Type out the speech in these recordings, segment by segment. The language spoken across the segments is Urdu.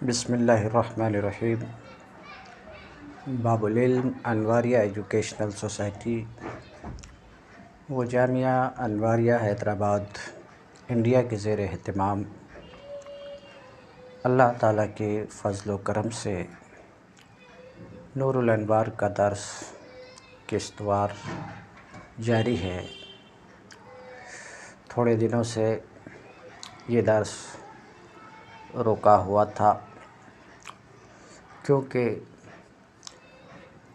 بسم اللہ الرحمن الرحیم۔ باب العلم انواریہ ایجوکیشنل سوسائٹی و جامعہ انواریہ حیدرآباد انڈیا کے زیر اہتمام اللہ تعالیٰ کے فضل و کرم سے نور الانوار کا درس قسط وار جاری ہے۔ تھوڑے دنوں سے یہ درس رکا ہوا تھا کیونکہ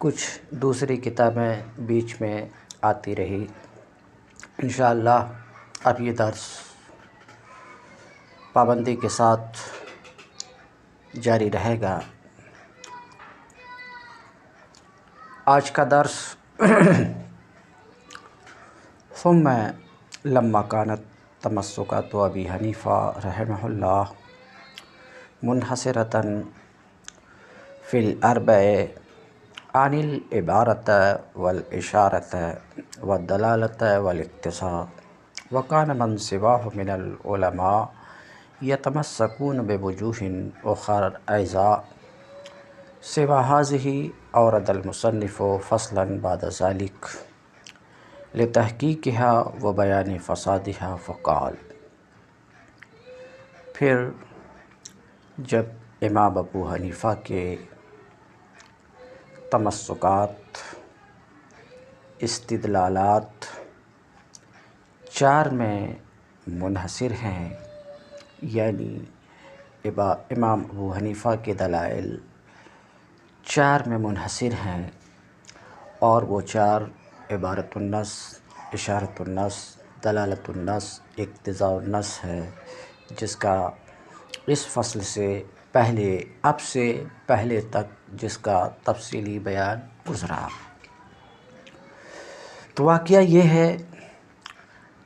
کچھ دوسری کتابیں بیچ میں آتی رہی۔ انشاءاللہ اب یہ درس پابندی کے ساتھ جاری رہے گا۔ آج کا درس ثم لما كانت تمسكات ابی حنیفہ رحمہ اللہ منحصرة في الاربع عن العبارة والإشارة والدلالة والاقتضاء، وكان من سواه من العلماء يتمسكون بوجوه أخرى أيضا سوى هذه. أورد المصنف فصلا بعد ذلك لتحقيقها وبيان فسادها فقال، پھر جب امام ابو حنیفہ کے تمسکات استدلالات چار میں منحصر ہیں، یعنی امام ابو حنیفہ کے دلائل چار میں منحصر ہیں، اور وہ چار عبارت النص، اشارت النص، دلالت النص، اقتضاء النص ہے، جس کا اس فصل سے اب سے پہلے تک جس کا تفصیلی بیان گزرا۔ تو واقعہ یہ ہے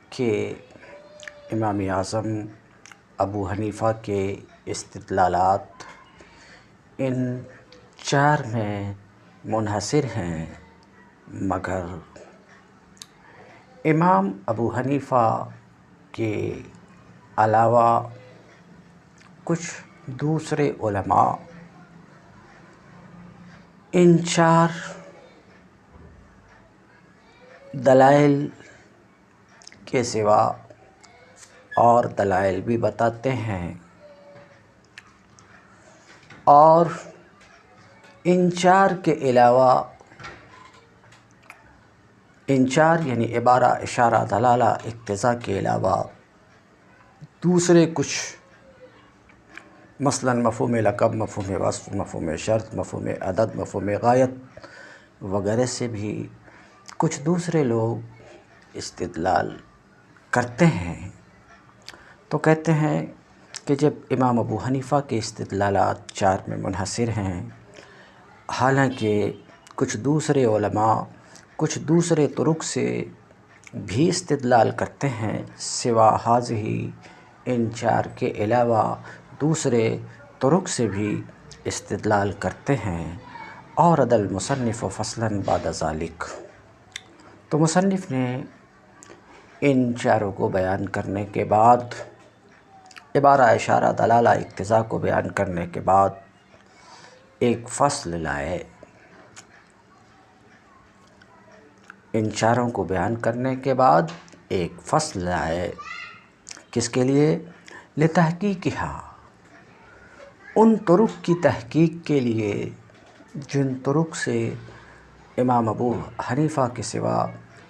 کہ امام اعظم ابو حنیفہ کے استدلالات ان چار میں منحصر ہیں، مگر امام ابو حنیفہ کے علاوہ کچھ دوسرے علماء ان چار دلائل کے سوا اور دلائل بھی بتاتے ہیں، اور ان چار کے علاوہ ان چار یعنی عبارہ، اشارہ، دلالہ، اقتضاء کے علاوہ دوسرے کچھ، مثلا مفہوم لقب، مفہوم وصف، مفہوم شرط، مفہوم عدد، مفہوم غایت وغیرہ سے بھی کچھ دوسرے لوگ استدلال کرتے ہیں۔ تو کہتے ہیں کہ جب امام ابو حنیفہ کے استدلالات چار میں منحصر ہیں، حالانکہ کچھ دوسرے علماء کچھ دوسرے طرق سے بھی استدلال کرتے ہیں، سوا ہذہ، ان چار کے علاوہ دوسرے طرق سے بھی استدلال کرتے ہیں، اورد المصنف فصلا بعد ذلك، تو مصنف نے ان چاروں کو بیان کرنے کے بعد، عبارہ، اشارہ، دلالہ، اقتضاء کو بیان کرنے کے بعد ایک فصل لائے۔ ان چاروں کو بیان کرنے کے بعد ایک فصل لائے، کس کے لیے؟ لتحقیقها، ان طرق کی تحقیق کے لیے جن طرق سے امام ابو حنیفہ کے سوا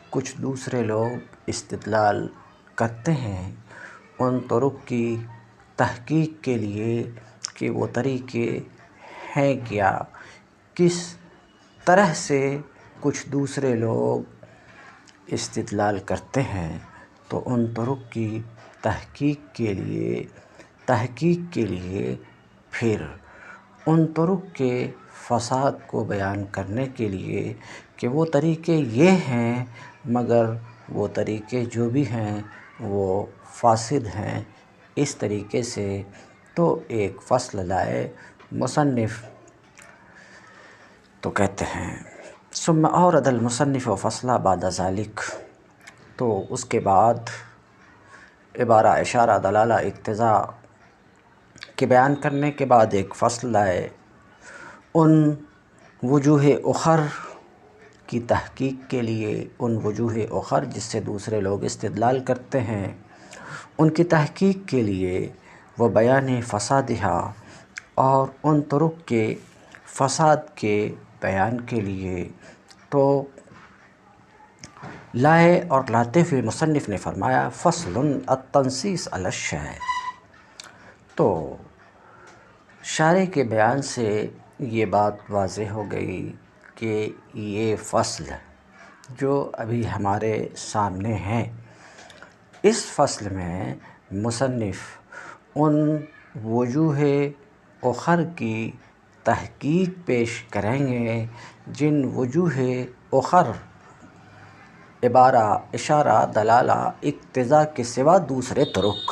کچھ دوسرے لوگ استدلال کرتے ہیں، ان طرق کی تحقیق کے لیے کہ وہ طریقے ہیں کیا، کس طرح سے کچھ دوسرے لوگ استدلال کرتے ہیں، تو ان طرق کی تحقیق کے لیے پھر ان طرق کے فساد کو بیان کرنے کے لیے کہ وہ طریقے یہ ہیں، مگر وہ طریقے جو بھی ہیں وہ فاسد ہیں، اس طریقے سے تو ایک فصل لائے مصنف۔ تو کہتے ہیں ثم اورد المصنف فصلا بعد ذلك، تو اس کے بعد عبارہ، اشارہ، دلالہ، اقتضاء کے بیان کرنے کے بعد ایک فصل لائے، ان وجوہ اخر کی تحقیق کے لیے، ان وجوہ اخر جس سے دوسرے لوگ استدلال کرتے ہیں، ان کی تحقیق کے لیے، وہ بیان فسادہا، اور ان طرق کے فساد کے بیان کے لیے تو لائے، اور لاتے ہوئے مصنف نے فرمایا فصل التنصیص علی الشیء۔ تو شارح کے بیان سے یہ بات واضح ہو گئی کہ یہ فصل جو ابھی ہمارے سامنے ہے، اس فصل میں مصنف ان وجوہ اخر کی تحقیق پیش کریں گے، جن وجوہ اخر عبارہ، اشارہ، دلالہ، اقتضاء کے سوا دوسرے طرق،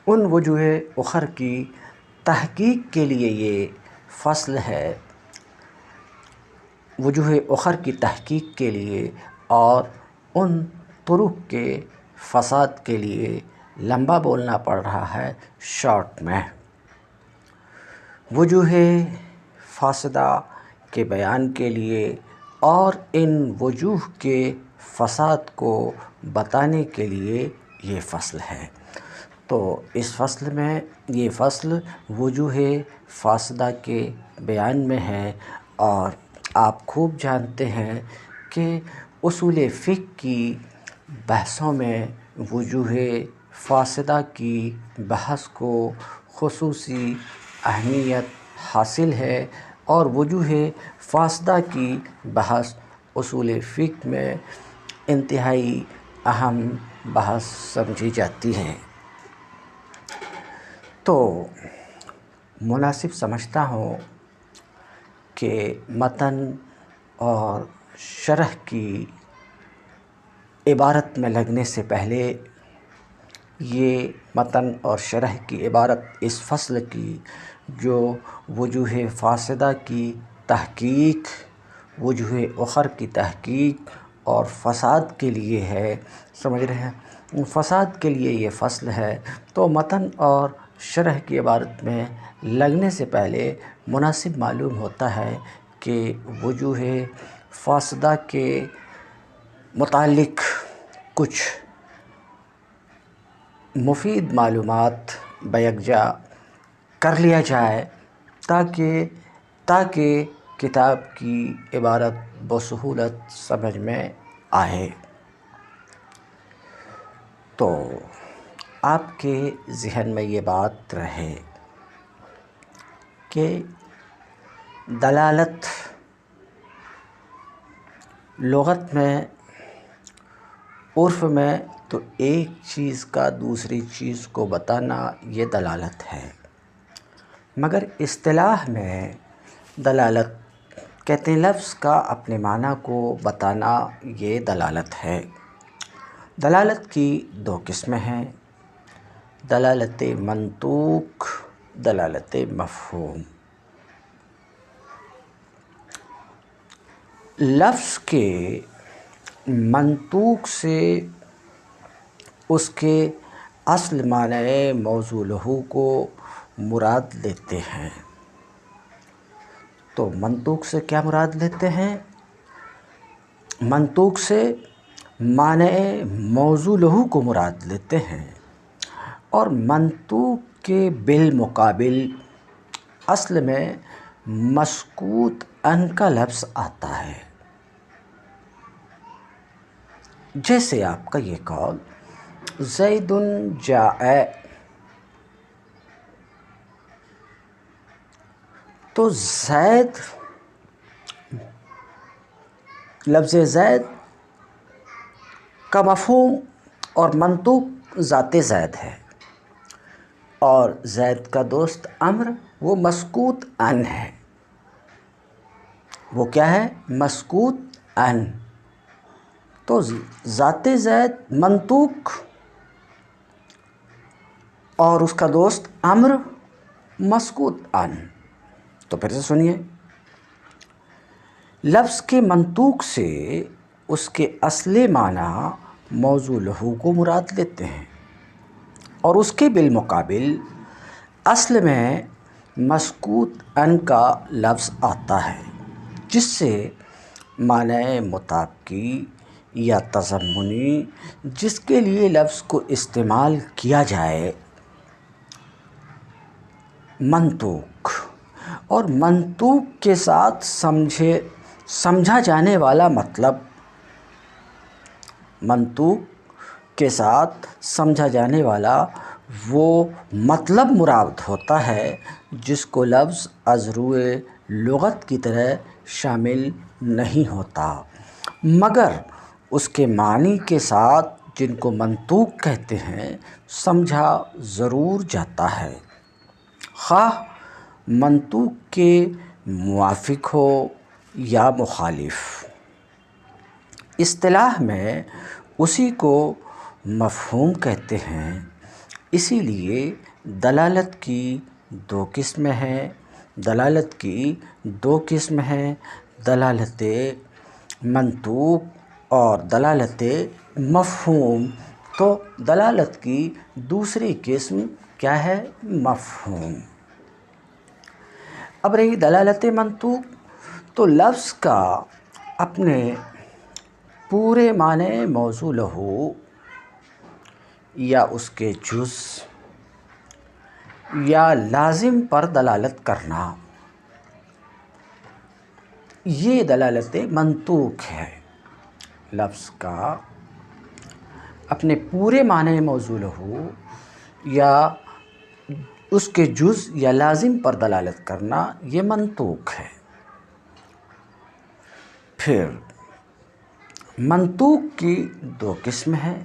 ان وجوہ اخر کی تحقیق کے لیے یہ فصل ہے، وجوہ اخر کی تحقیق کے لیے اور ان طرق کے فساد کے لیے لمبا بولنا پڑ رہا ہے شارٹ میں۔ وجوہ فاسدہ کے بیان کے لیے اور ان وجوہ کے فساد کو بتانے کے لیے یہ فصل ہے۔ تو اس فصل میں، یہ فصل وجوہ فاسدہ کے بیان میں ہے، اور آپ خوب جانتے ہیں کہ اصول فقہ کی بحثوں میں وجوہ فاسدہ کی بحث کو خصوصی اہمیت حاصل ہے، اور وجوہ فاسدہ کی بحث اصول فقہ میں انتہائی اہم بحث سمجھی جاتی ہے۔ تو مناسب سمجھتا ہوں کہ متن اور شرح کی عبارت میں لگنے سے پہلے یہ متن اور شرح کی عبارت اس فصل کی، جو وجوہ فاسدہ کی تحقیق، وجوہ اخر کی تحقیق اور فساد کے لیے ہے، سمجھ رہے ہیں، فساد کے لیے یہ فصل ہے۔ تو متن اور شرح کی عبارت میں لگنے سے پہلے مناسب معلوم ہوتا ہے کہ وجوہ فاسدہ کے متعلق کچھ مفید معلومات بیکجا کر لیا جائے، تاکہ کتاب کی عبارت بسہولت سمجھ میں آئے۔ تو آپ کے ذہن میں یہ بات رہے کہ دلالت لغت میں، عرف میں تو ایک چیز کا دوسری چیز کو بتانا یہ دلالت ہے، مگر اصطلاح میں دلالت کہتے ہیں لفظ کا اپنے معنی کو بتانا، یہ دلالت ہے۔ دلالت کی دو قسمیں ہیں، دلالت منطوق، دلالت مفہوم۔ لفظ کے منطوق سے اس کے اصل معنی موضوع لہو کو مراد لیتے ہیں۔ تو منطوق سے کیا مراد لیتے ہیں؟ منطوق سے معنی موضوع لہو کو مراد لیتے ہیں، اور منطوق کے بالمقابل اصل میں مسکوت عن کا لفظ آتا ہے۔ جیسے آپ کا یہ قول زید جاء، تو زید، لفظ زید کا مفہوم اور منطوق ذات زید ہے، اور زید کا دوست عمرو وہ مسکوت عن ہے۔ وہ کیا ہے؟ مسکوت عن۔ تو ذات زید منطوق اور اس کا دوست عمرو مسکوت عن۔ تو پھر سے سنیے، لفظ کے منطوق سے اس کے اصل معنی موضوع لہو کو مراد لیتے ہیں، اور اس کے بالمقابل اصل میں مسکوت ان کا لفظ آتا ہے جس سے معنی مطابقی یا تضمنی جس کے لیے لفظ کو استعمال کیا جائے منطوق، اور منطوق کے ساتھ سمجھا جانے والا مطلب، منطوق کے ساتھ سمجھا جانے والا وہ مطلب مراد ہوتا ہے جس کو لفظ از روئے لغت کی طرح شامل نہیں ہوتا مگر اس کے معنی کے ساتھ جن کو منطوق کہتے ہیں سمجھا ضرور جاتا ہے، خواہ منطوق کے موافق ہو یا مخالف۔ اصطلاح میں اسی کو مفہوم کہتے ہیں۔ اسی لیے دلالت کی دو قسمیں ہیں، دلالت منطوق اور دلالت مفہوم۔ تو دلالت کی دوسری قسم کیا ہے؟ مفہوم۔ اب رہی دلالت منطوق، تو لفظ کا اپنے پورے معنی موضوع لہو یا اس کے جز یا لازم پر دلالت کرنا، یہ دلالت منطوق ہے۔ لفظ کا اپنے پورے معنی موضوع لہو یا اس کے جز یا لازم پر دلالت کرنا، یہ منطوق ہے۔ پھر منطوق کی دو قسم ہیں،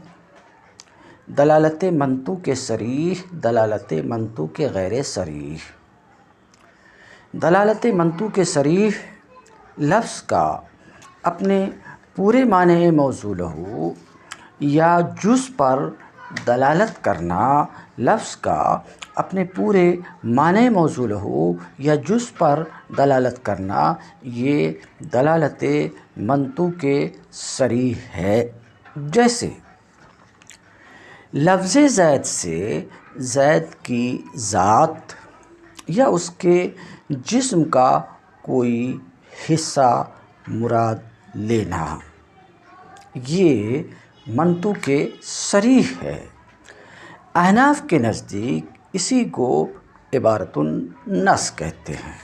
دلالت منطوق صریح، دلالت منطوق غیر صریح۔ دلالت منطوق صریح لفظ کا اپنے پورے معنی موضوع لہو یا جز پر دلالت کرنا، لفظ کا اپنے پورے معنی موضوع لہو یا جز پر دلالت کرنا، یہ دلالت منطوق صریح ہے۔ جیسے لفظ زید سے زید کی ذات یا اس کے جسم کا کوئی حصہ مراد لینا، یہ منطوق صریح ہے۔ احناف کے نزدیک اسی کو عبارت النص کہتے ہیں۔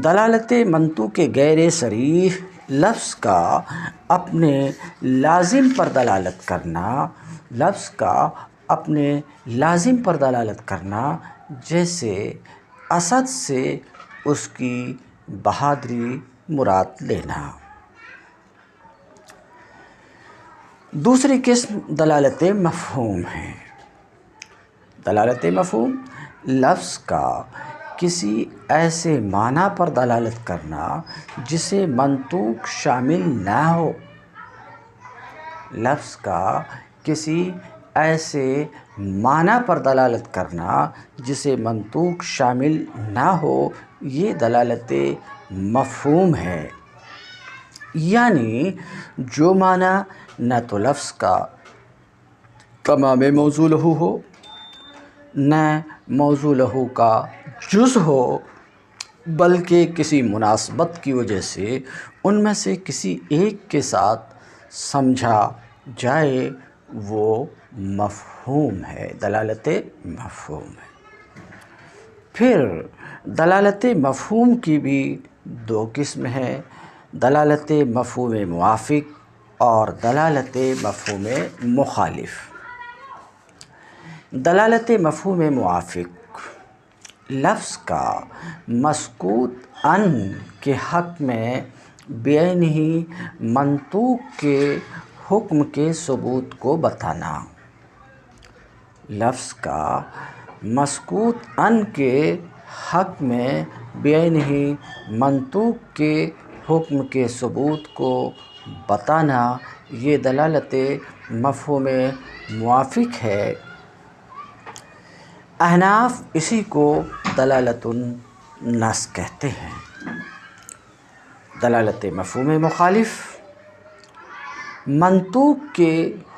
دلالت منطوق غیر صریح لفظ کا اپنے لازم پر دلالت کرنا، لفظ کا اپنے لازم پر دلالت کرنا، جیسے اسد سے اس کی بہادری مراد لینا۔ دوسری قسم دلالت مفہوم ہے۔ دلالت مفہوم لفظ کا کسی ایسے معنی پر دلالت کرنا جسے منطوق شامل نہ ہو، لفظ کا کسی ایسے معنی پر دلالت کرنا جسے منطوق شامل نہ ہو، یہ دلالت مفہوم ہے۔ یعنی جو معنی نہ تو لفظ کا تمام موضوع لہو ہو، نہ موضوع لہو کا جز ہو، بلکہ کسی مناسبت کی وجہ سے ان میں سے کسی ایک کے ساتھ سمجھا جائے، وہ مفہوم ہے، دلالت مفہوم ہے۔ پھر دلالت مفہوم کی بھی دو قسم ہیں، دلالت مفہوم موافق اور دلالت مفہوم مخالف۔ دلالت مفہوم موافق لفظ کا مسکوت ان کے حق میں بعینہ منطوق کے حکم کے ثبوت کو بتانا، لفظ کا مسکوت ان کے حق میں بعینہ منطوق کے حکم کے ثبوت کو بتانا، یہ دلالت مفہوم موافق ہے۔ احناف اسی کو دلالت النص کہتے ہیں۔ دلالت مفہوم مخالف منطوق کے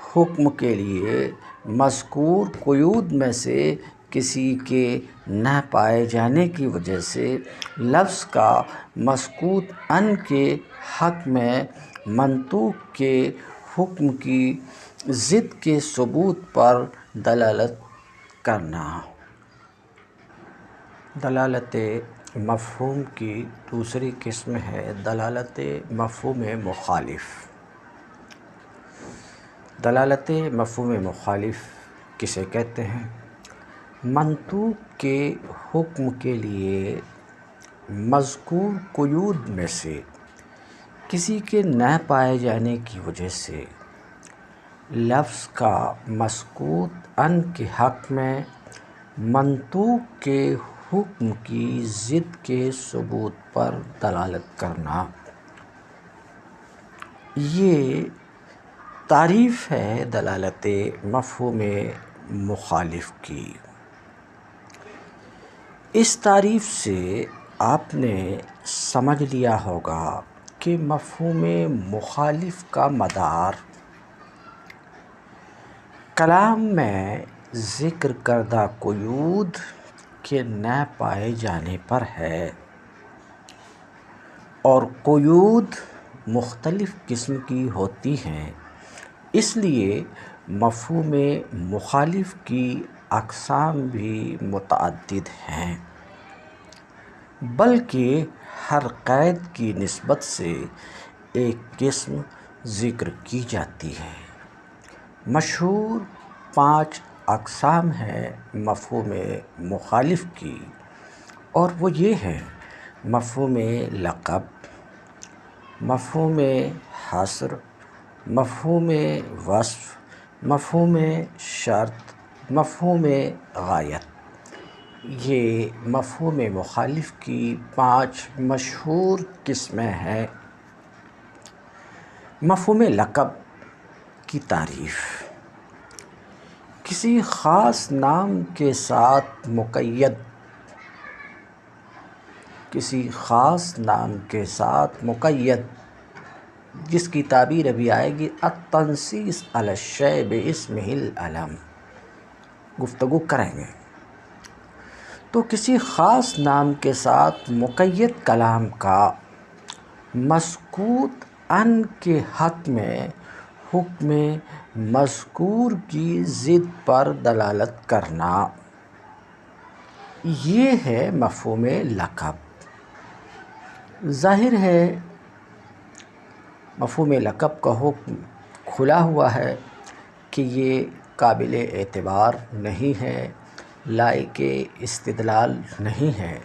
حکم کے لیے مذکور قیود میں سے کسی کے نہ پائے جانے کی وجہ سے لفظ کا مسکوت ان کے حق میں منطوق کے حکم کی ضد کے ثبوت پر دلالت کرنا۔ دلالت مفہوم کی دوسری قسم ہے دلالت مفہوم مخالف۔ دلالت مفہوم مخالف کسے کہتے ہیں؟ منطوق کے حکم کے لیے مذکور قیود میں سے کسی کے نہ پائے جانے کی وجہ سے لفظ کا مسکوت ان کے حق میں منطوق کے حکم کی ضد کے ثبوت پر دلالت کرنا۔ یہ تعریف ہے دلالت مفہوم مخالف کی۔ اس تعریف سے آپ نے سمجھ لیا ہوگا کہ مفہوم مخالف کا مدار کلام میں ذکر کردہ قیود کے نہ پائے جانے پر ہے، اور قیود مختلف قسم کی ہوتی ہیں، اس لیے مفہوم مخالف کی اقسام بھی متعدد ہیں، بلکہ ہر قید کی نسبت سے ایک قسم ذکر کی جاتی ہے۔ مشہور 5 اقسام ہیں مفہوم مخالف کی، اور وہ یہ ہیں: مفہوم لقب، مفہوم حصر، مفہوم وصف، مفہوم شرط، مفہوم غایت۔ یہ مفہوم مخالف کی 5 مشہور قسمیں ہیں۔ مفہوم لقب کی تعریف: کسی خاص نام کے ساتھ مقید جس کی تعبیر ابھی آئے گی، التنصیص علی الشیء باسمہ العلم، گفتگو کریں گے۔ تو کسی خاص نام کے ساتھ مقید کلام کا مسکوت ان کے حق میں حکم مذکور کی ضد پر دلالت کرنا، یہ ہے مفہوم لقب۔ ظاہر ہے مفہوم لقب کا حکم کھلا ہوا ہے کہ یہ قابل اعتبار نہیں ہے، لائق استدلال نہیں ہے۔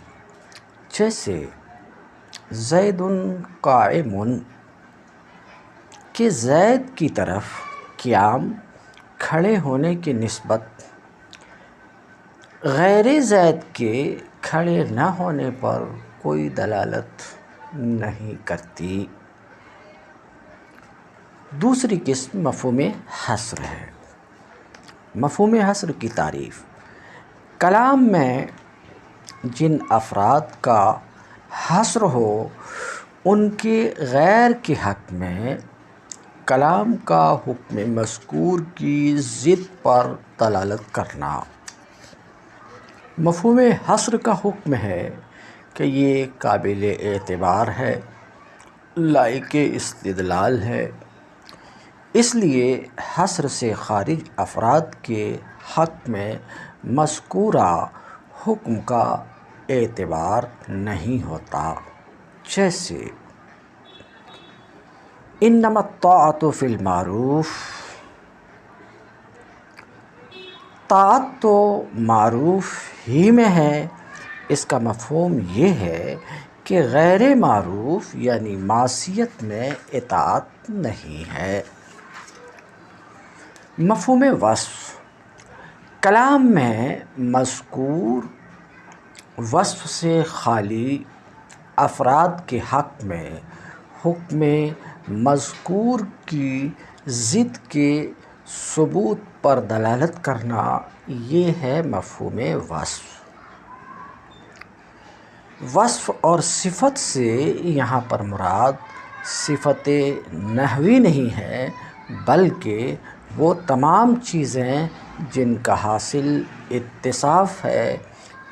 جیسے زید قائم، کہ زید کی طرف قیام کھڑے ہونے کی نسبت غیر زید کے کھڑے نہ ہونے پر کوئی دلالت نہیں کرتی۔ دوسری قسم مفہوم حصر ہے۔ مفہوم حصر کی تعریف: کلام میں جن افراد کا حصر ہو ان کے غیر کے حق میں کلام کا حکم مذکور کی ضد پر دلالت کرنا۔ مفہوم حصر کا حکم ہے کہ یہ قابل اعتبار ہے، لائق استدلال ہے، اس لیے حصر سے خارج افراد کے حق میں مذکورہ حکم کا اعتبار نہیں ہوتا۔ جیسے انما الطاعۃ فی المعروف، طاعت تو معروف ہی میں ہے، اس کا مفہوم یہ ہے کہ غیر معروف یعنی معصیت میں اطاعت نہیں ہے۔ مفہوم وصف: کلام میں مذکور وصف سے خالی افراد کے حق میں حکم مذکور کی ضد کے ثبوت پر دلالت کرنا، یہ ہے مفہوم وصف۔ وصف اور صفت سے یہاں پر مراد صفت نحوی نہیں ہے، بلکہ وہ تمام چیزیں جن کا حاصل اتصاف ہے،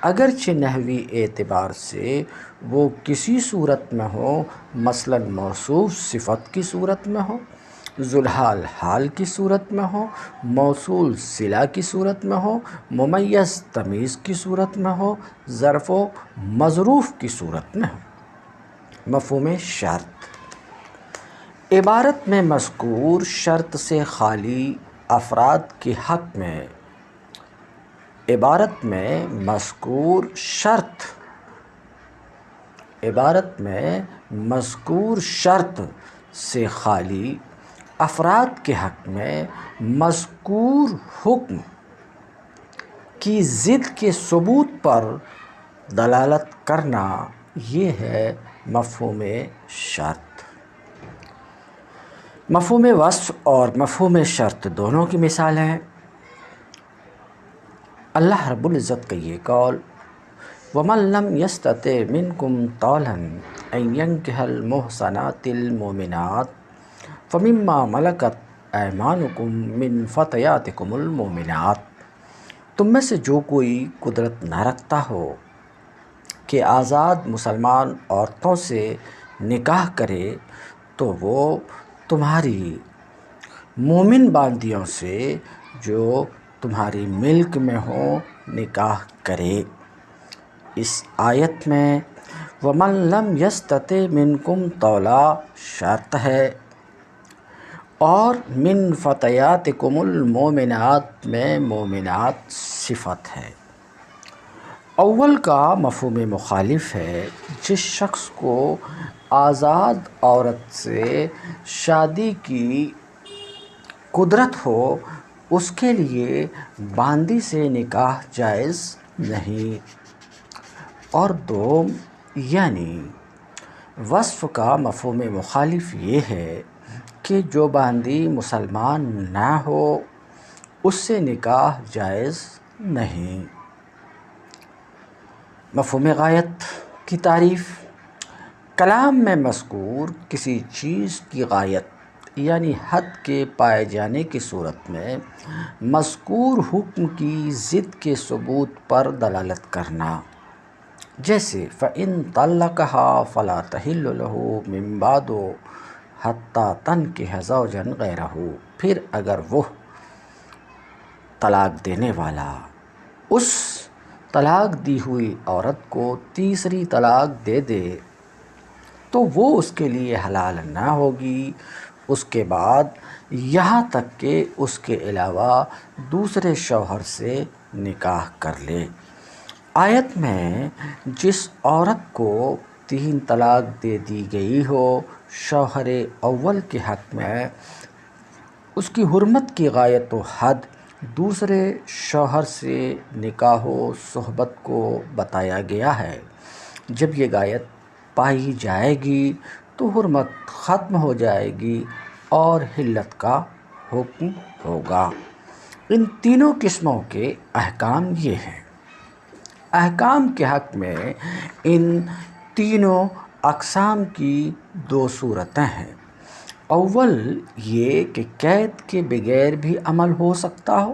اگرچہ نحوی اعتبار سے وہ کسی صورت میں ہو، مثلا موصوف صفت کی صورت میں ہو، ذوالحال حال کی صورت میں ہو، موصول صلہ کی صورت میں ہو، ممیز تمیز کی صورت میں ہو، ظرف و مظروف کی صورت میں ہو۔ مفہوم شرط: عبارت میں مذکور شرط سے خالی افراد کے حق میں عبارت میں مذکور شرط سے خالی افراد کے حق میں مذکور حکم کی ضد کے ثبوت پر دلالت کرنا، یہ ہے مفہوم شرط۔ مفہوم وصف اور مفہوم شرط دونوں کی مثال ہیں اللہ رب العزت کا یہ قول، وَمَن لَّمْ يَسْتَطِعْ مِنكُمْ طَوْلًا أَن يَنكِحَ الْمُحْصَنَاتِ الْمُؤْمِنَاتِ فَمِمَّا مَلَكَتْ أَيْمَانُكُم مِّن فَتَيَاتِكُمُ الْمُؤْمِنَاتِ، تم میں سے جو کوئی قدرت نہ رکھتا ہو کہ آزاد مسلمان عورتوں سے نکاح کرے تو وہ تمہاری مومن باندیوں سے جو تمہاری ملک میں ہوں نکاح کرے۔ اس آیت میں وَمَن لَّمْ يَسْتَطِعْ مِنكُمْ طَوْلًا شرط ہے اور مِن فَتَيَاتِكُمُ الْمُؤْمِنَاتِ میں مومنات صفت ہے۔ اول کا مفہوم مخالف ہے، جس شخص کو آزاد عورت سے شادی کی قدرت ہو اس کے لیے باندی سے نکاح جائز نہیں۔ اور دوم یعنی وصف کا مفہوم مخالف یہ ہے کہ جو باندی مسلمان نہ ہو اس سے نکاح جائز نہیں۔ مفہوم غایت کی تعریف: کلام میں مذکور کسی چیز کی غایت یعنی حد کے پائے جانے کی صورت میں مذکور حکم کی ضد کے ثبوت پر دلالت کرنا، جیسے فَإِن طَلَّقَهَا فَلَا تَحِلُّ لَهُ مِن بَعْدُ حَتَّىٰ تَنكِحَ زَوْجًا غَيْرَهُ، پھر اگر وہ طلاق دینے والا اس طلاق دی ہوئی عورت کو تیسری طلاق دے دے تو وہ اس کے لیے حلال نہ ہوگی اس کے بعد، یہاں تک کہ اس کے علاوہ دوسرے شوہر سے نکاح کر لے۔ آیت میں جس عورت کو 3 طلاق دے دی گئی ہو، شوہر اول کے حق میں اس کی حرمت کی غایت و حد دوسرے شوہر سے نکاح و صحبت کو بتایا گیا ہے۔ جب یہ غایت پائی جائے گی تو حرمت ختم ہو جائے گی اور حلت کا حکم ہوگا۔ ان تینوں قسموں کے احکام یہ ہیں۔ احکام کے حق میں ان تینوں اقسام کی 2 صورتیں ہیں۔ اول یہ کہ قید کے بغیر بھی عمل ہو سکتا ہو،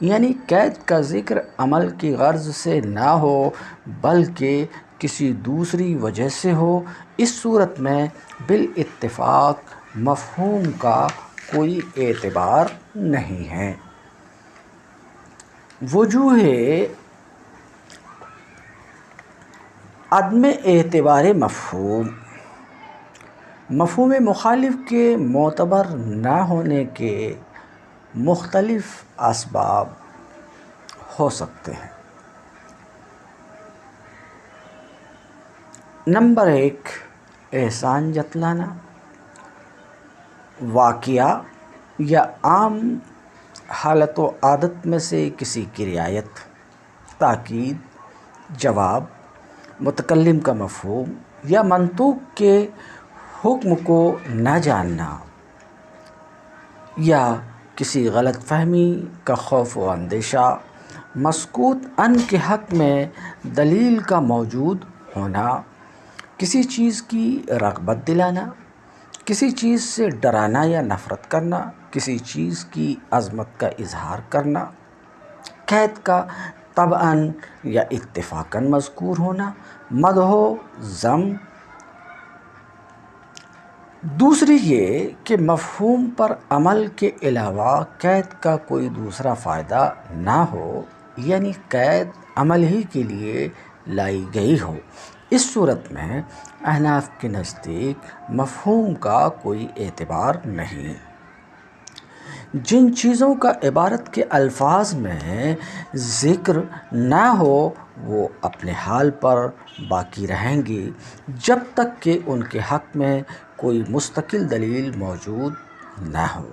یعنی قید کا ذکر عمل کی غرض سے نہ ہو بلکہ کسی دوسری وجہ سے ہو۔ اس صورت میں بالاتفاق مفہوم کا کوئی اعتبار نہیں ہے۔ وجوہ عدم اعتبار مفہوم: مفہوم مخالف کے معتبر نہ ہونے کے مختلف اسباب ہو سکتے ہیں۔ نمبر 1، احسان جتلانا، واقعہ یا عام حالت و عادت میں سے کسی کی رعایت، تاکید، جواب، متکلم کا مفہوم یا منطوق کے حکم کو نہ جاننا، یا کسی غلط فہمی کا خوف و اندیشہ، مسکوت ان کے حق میں دلیل کا موجود ہونا، کسی چیز کی رغبت دلانا، کسی چیز سے ڈرانا یا نفرت کرنا، کسی چیز کی عظمت کا اظہار کرنا، قید کا طبعاً یا اتفاقاً مذکور ہونا، مدح و ذم۔ دوسری یہ کہ مفہوم پر عمل کے علاوہ قید کا کوئی دوسرا فائدہ نہ ہو، یعنی قید عمل ہی کے لیے لائی گئی ہو۔ اس صورت میں احناف کے نزدیک مفہوم کا کوئی اعتبار نہیں۔ جن چیزوں کا عبارت کے الفاظ میں ذکر نہ ہو وہ اپنے حال پر باقی رہیں گی جب تک کہ ان کے حق میں کوئی مستقل دلیل موجود نہ ہو۔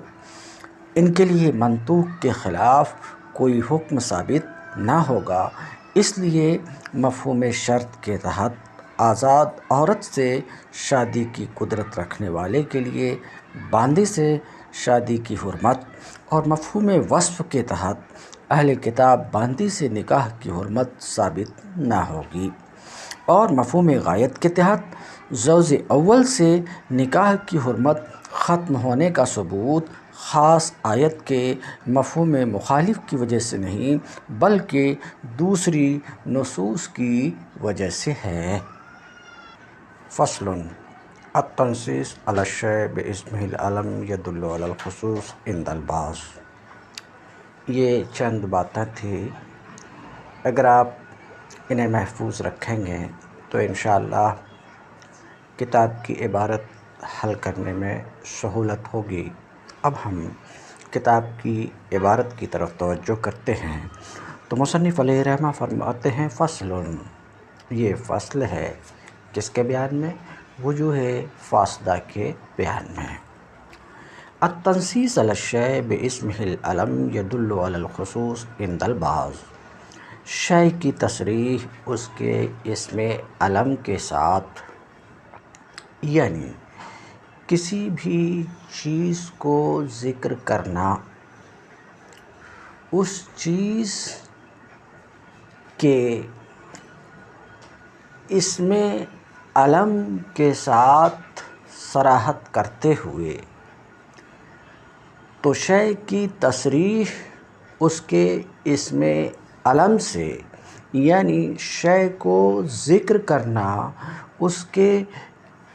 ان کے لیے منطوق کے خلاف کوئی حکم ثابت نہ ہوگا۔ اس لیے مفہوم شرط کے تحت آزاد عورت سے شادی کی قدرت رکھنے والے کے لیے باندی سے شادی کی حرمت، اور مفہوم وصف کے تحت اہل کتاب باندی سے نکاح کی حرمت ثابت نہ ہوگی، اور مفہوم غایت کے تحت زوج اول سے نکاح کی حرمت ختم ہونے کا ثبوت خاص آیت کے مفہوم مخالف کی وجہ سے نہیں بلکہ دوسری نصوص کی وجہ سے ہے۔ فصل التنصیص علی الشیء باسمہ العلم یدل علی الخصوص عند البعض۔ یہ چند باتیں تھیں، اگر آپ انہیں محفوظ رکھیں گے تو انشاءاللہ کتاب کی عبارت حل کرنے میں سہولت ہوگی۔ اب ہم کتاب کی عبارت کی طرف توجہ کرتے ہیں تو مصنف علیہ رحمہ فرماتے ہیں فصل، یہ فصل ہے کس کے بیان میں؟ وجوہ فاسدہ کے بیان میں۔ التنصیص علی الشیء باسمہ العلم یدل علی الخصوص عند البعض، شے کی تصریح اس کے اسم علم کے ساتھ، یعنی کسی بھی چیز کو ذکر کرنا اس چیز کے اسم علم کے ساتھ صراحت کرتے ہوئے، تو شے کی تصریح اس کے اسم علم سے، یعنی شے کو ذکر کرنا اس کے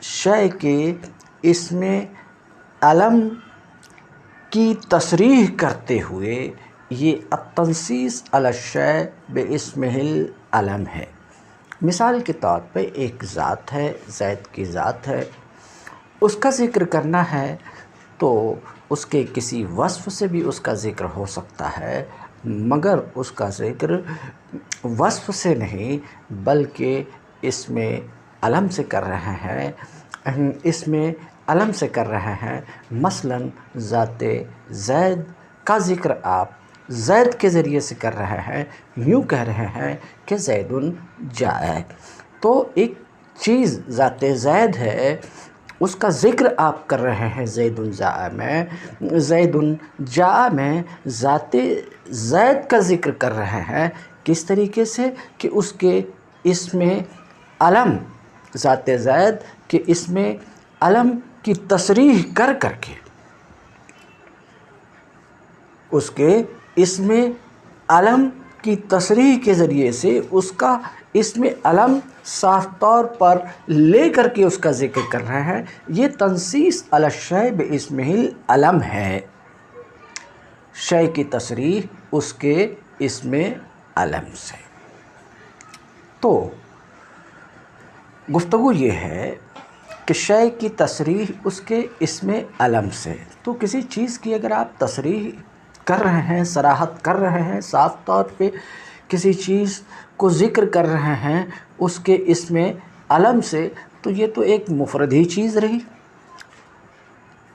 شے کے اسم علم کی تصریح کرتے ہوئے، یہ التنصیص علی الشیء باسمہ العلم ہے۔ مثال کے طور پہ ایک ذات ہے، زید کی ذات ہے، اس کا ذکر کرنا ہے تو اس کے کسی وصف سے بھی اس کا ذکر ہو سکتا ہے، مگر اس کا ذکر وصف سے نہیں بلکہ اسم علم سے کر رہے ہیں، اسم علم سے کر رہے ہیں۔ مثلا ذات زید کا ذکر آپ زید کے ذریعے سے کر رہے ہیں، یوں کہہ رہے ہیں کہ زید جاء، تو ایک چیز ذات زید ہے اس کا ذکر آپ کر رہے ہیں زید جاء میں، زید جاء میں ذات زید کا ذکر کر رہے ہیں، کس طریقے سے کہ اس کے اسم علم، ذات زید کے اسم علم کی تصریح کر کے، اس کے اسم علم کی تصریح کے ذریعے سے اس کا اسم علم صاف طور پر لے کر کے اس کا ذکر کر رہے ہیں۔ یہ تنصیص علی الشیء باسمہ العلم ہے، شے کی تصریح اس کے اسم علم سے۔ تو گفتگو یہ ہے کہ شے کی تصریح اس کے اسم علم سے، تو کسی چیز کی اگر آپ تصریح کر رہے ہیں، صراحت کر رہے ہیں، صاف طور پہ کسی چیز کو ذکر کر رہے ہیں اس کے اسم علم سے، تو یہ تو ایک مفرد ہی چیز رہی،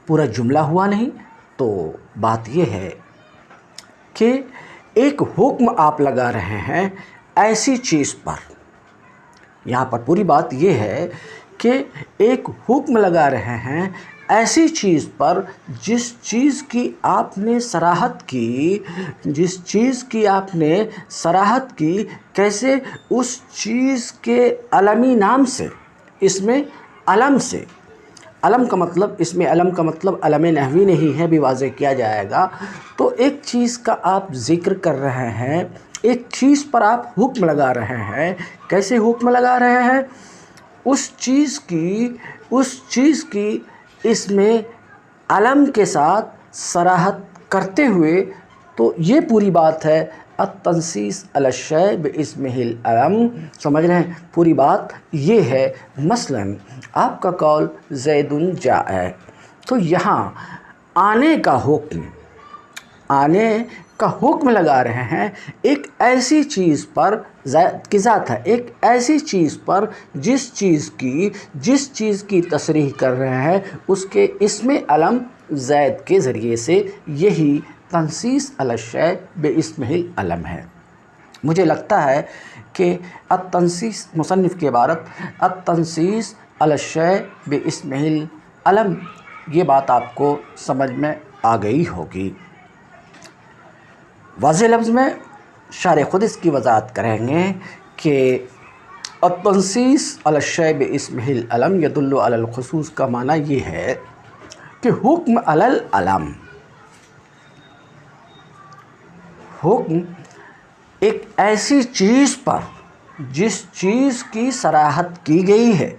پورا جملہ ہوا نہیں۔ تو بات یہ ہے کہ ایک حکم آپ لگا رہے ہیں ایسی چیز پر، یہاں پر پوری بات یہ ہے کہ ایک حکم لگا رہے ہیں ایسی چیز پر جس چیز کی آپ نے صراحت کی، جس چیز کی آپ نے صراحت کی، کیسے؟ اس چیز کے علمی نام سے، اسم علم سے، علم کا مطلب، اس میں علم کا مطلب علم نحوی نہیں ہے، بھی واضح کیا جائے گا۔ تو ایک چیز کا آپ ذکر کر رہے ہیں، ایک چیز پر آپ حکم لگا رہے ہیں۔ کیسے حکم لگا رہے ہیں؟ اس چیز کی اس میں علم کے ساتھ صراحت کرتے ہوئے، تو یہ پوری بات ہے التنصیص علی الشیء باسمہ العلم۔ سمجھ رہے ہیں؟ پوری بات یہ ہے۔ مثلاً آپ کا قول زید جاء، تو یہاں آنے کا حکم لگا رہے ہیں ایک ایسی چیز پر، کی ذات ہے، ایک ایسی چیز پر جس چیز کی تصریح کر رہے ہیں اس کے اسم علم زید کے ذریعے سے۔ یہی تنصیص علی الشیء باسمہ العلم ہے۔ مجھے لگتا ہے کہ التنصیص، مصنف کی عبارت التنصیص علی الشیء باسمہ العلم، یہ بات آپ کو سمجھ میں آ گئی ہوگی۔ واضح لفظ میں شارح خود اس کی وضاحت کریں گے کہ التنصیص علی الشیء باسمہ العلم یدل علی الخصوص کا معنی یہ ہے کہ حکم علی العلم، حکم ایک ایسی چیز پر جس چیز کی صراحت کی گئی ہے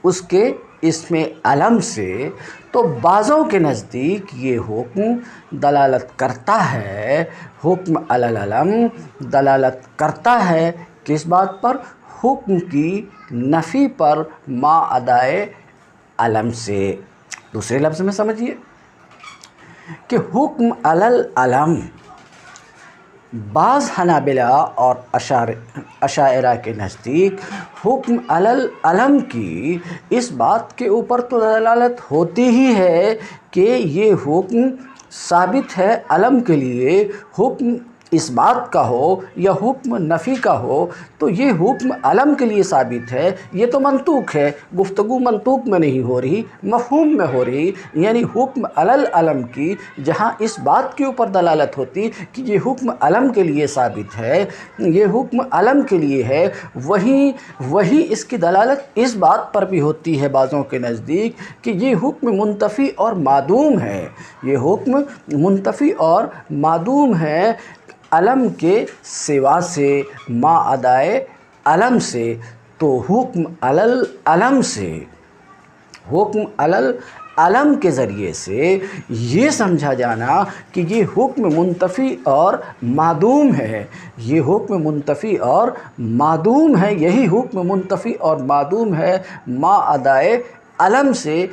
اس کے اسم علم سے، تو بعضوں کے نزدیک یہ حکم دلالت کرتا ہے، حکم علی العلم دلالت کرتا ہے کس بات پر؟ حکم کی نفی پر ما ادائے علم سے۔ دوسرے لفظ میں سمجھیے کہ حکم علی العلم بعض حنابلہ اور اشاعرہ کے نزدیک حکم علی العلم کی اس بات کے اوپر تو دلالت ہوتی ہی ہے کہ یہ حکم ثابت ہے علم کے لیے، حکم اس بات کا ہو یا حکم نفی کا ہو، تو یہ حکم علم کے لیے ثابت ہے۔ یہ تو منطوق ہے، گفتگو منطوق میں نہیں ہو رہی، مفہوم میں ہو رہی۔ یعنی حکم علی العلم کی جہاں اس بات کے اوپر دلالت ہوتی کہ یہ حکم علم کے لیے ثابت ہے، یہ حکم علم کے لیے ہے، وہی اس کی دلالت اس بات پر بھی ہوتی ہے بعضوں کے نزدیک کہ یہ حکم منتفی اور معدوم ہے، یہ حکم منتفی اور معدوم ہے علم کے سوا سے، ما ادائے علم سے۔ تو حکم علی العلم سے، حکم علی العلم کے ذریعے سے یہ سمجھا جانا کہ یہ حکم منتفی اور معدوم ہے، یہ حکم منتفی اور معدوم ہے، یہی حکم منتفی اور معدوم ہے ما ادائے علم سے،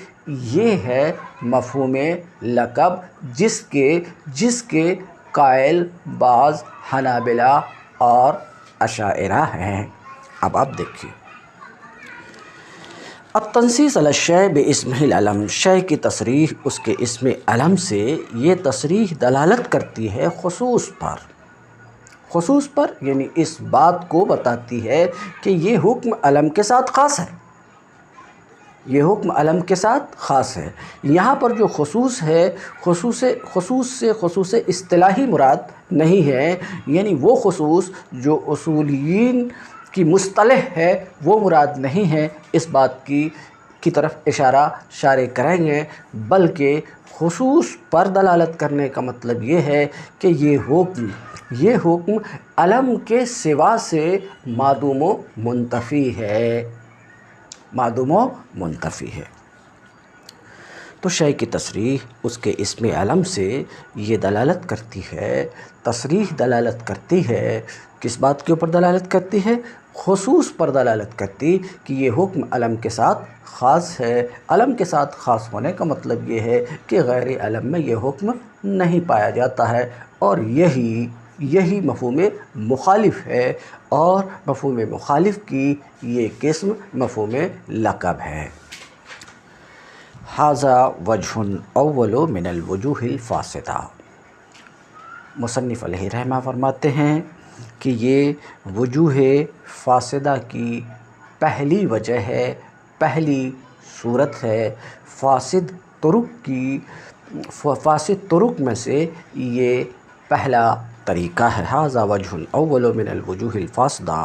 یہ ہے مفہوم لقب جس کے قائل بعض حنابلہ اور اشاعرہ ہیں۔ اب آپ دیکھیے التنصیص علی الشیء باسمہ العلم، شے کی تصریح اس کے اسم علم سے، یہ تصریح دلالت کرتی ہے خصوص پر، یعنی اس بات کو بتاتی ہے کہ یہ حکم علم کے ساتھ خاص ہے، یہ حکم علم کے ساتھ خاص ہے۔ یہاں پر جو خصوص ہے، خصوص اصطلاحی مراد نہیں ہے، یعنی وہ خصوص جو اصولیین کی مصطلح ہے وہ مراد نہیں ہے، اس بات کی طرف اشارہ شارح کریں گے، بلکہ خصوص پر دلالت کرنے کا مطلب یہ ہے کہ یہ حکم علم کے سوا سے معدوم و منتفی ہے، معدوم و منتفی ہے۔ تو شے کی تصریح اس کے اسم علم سے یہ دلالت کرتی ہے، تصریح دلالت کرتی ہے، کس بات کے اوپر دلالت کرتی ہے؟ خصوص پر دلالت کرتی کہ یہ حکم علم کے ساتھ خاص ہے۔ علم کے ساتھ خاص ہونے کا مطلب یہ ہے کہ غیر علم میں یہ حکم نہیں پایا جاتا ہے، اور یہی مفہوم مخالف ہے، اور مفہوم مخالف کی یہ قسم مفہوم لقب ہے۔ ھذا وجہ اول من الوجوہ الفاسدہ، مصنف علیہ رحمہ فرماتے ہیں کہ یہ وجوہ فاسدہ کی پہلی وجہ ہے، پہلی صورت ہے، فاسد طرق میں سے یہ پہلا طریقہ ہے۔ ھذا وجہ الاول من الوجوہ الفاسدہ،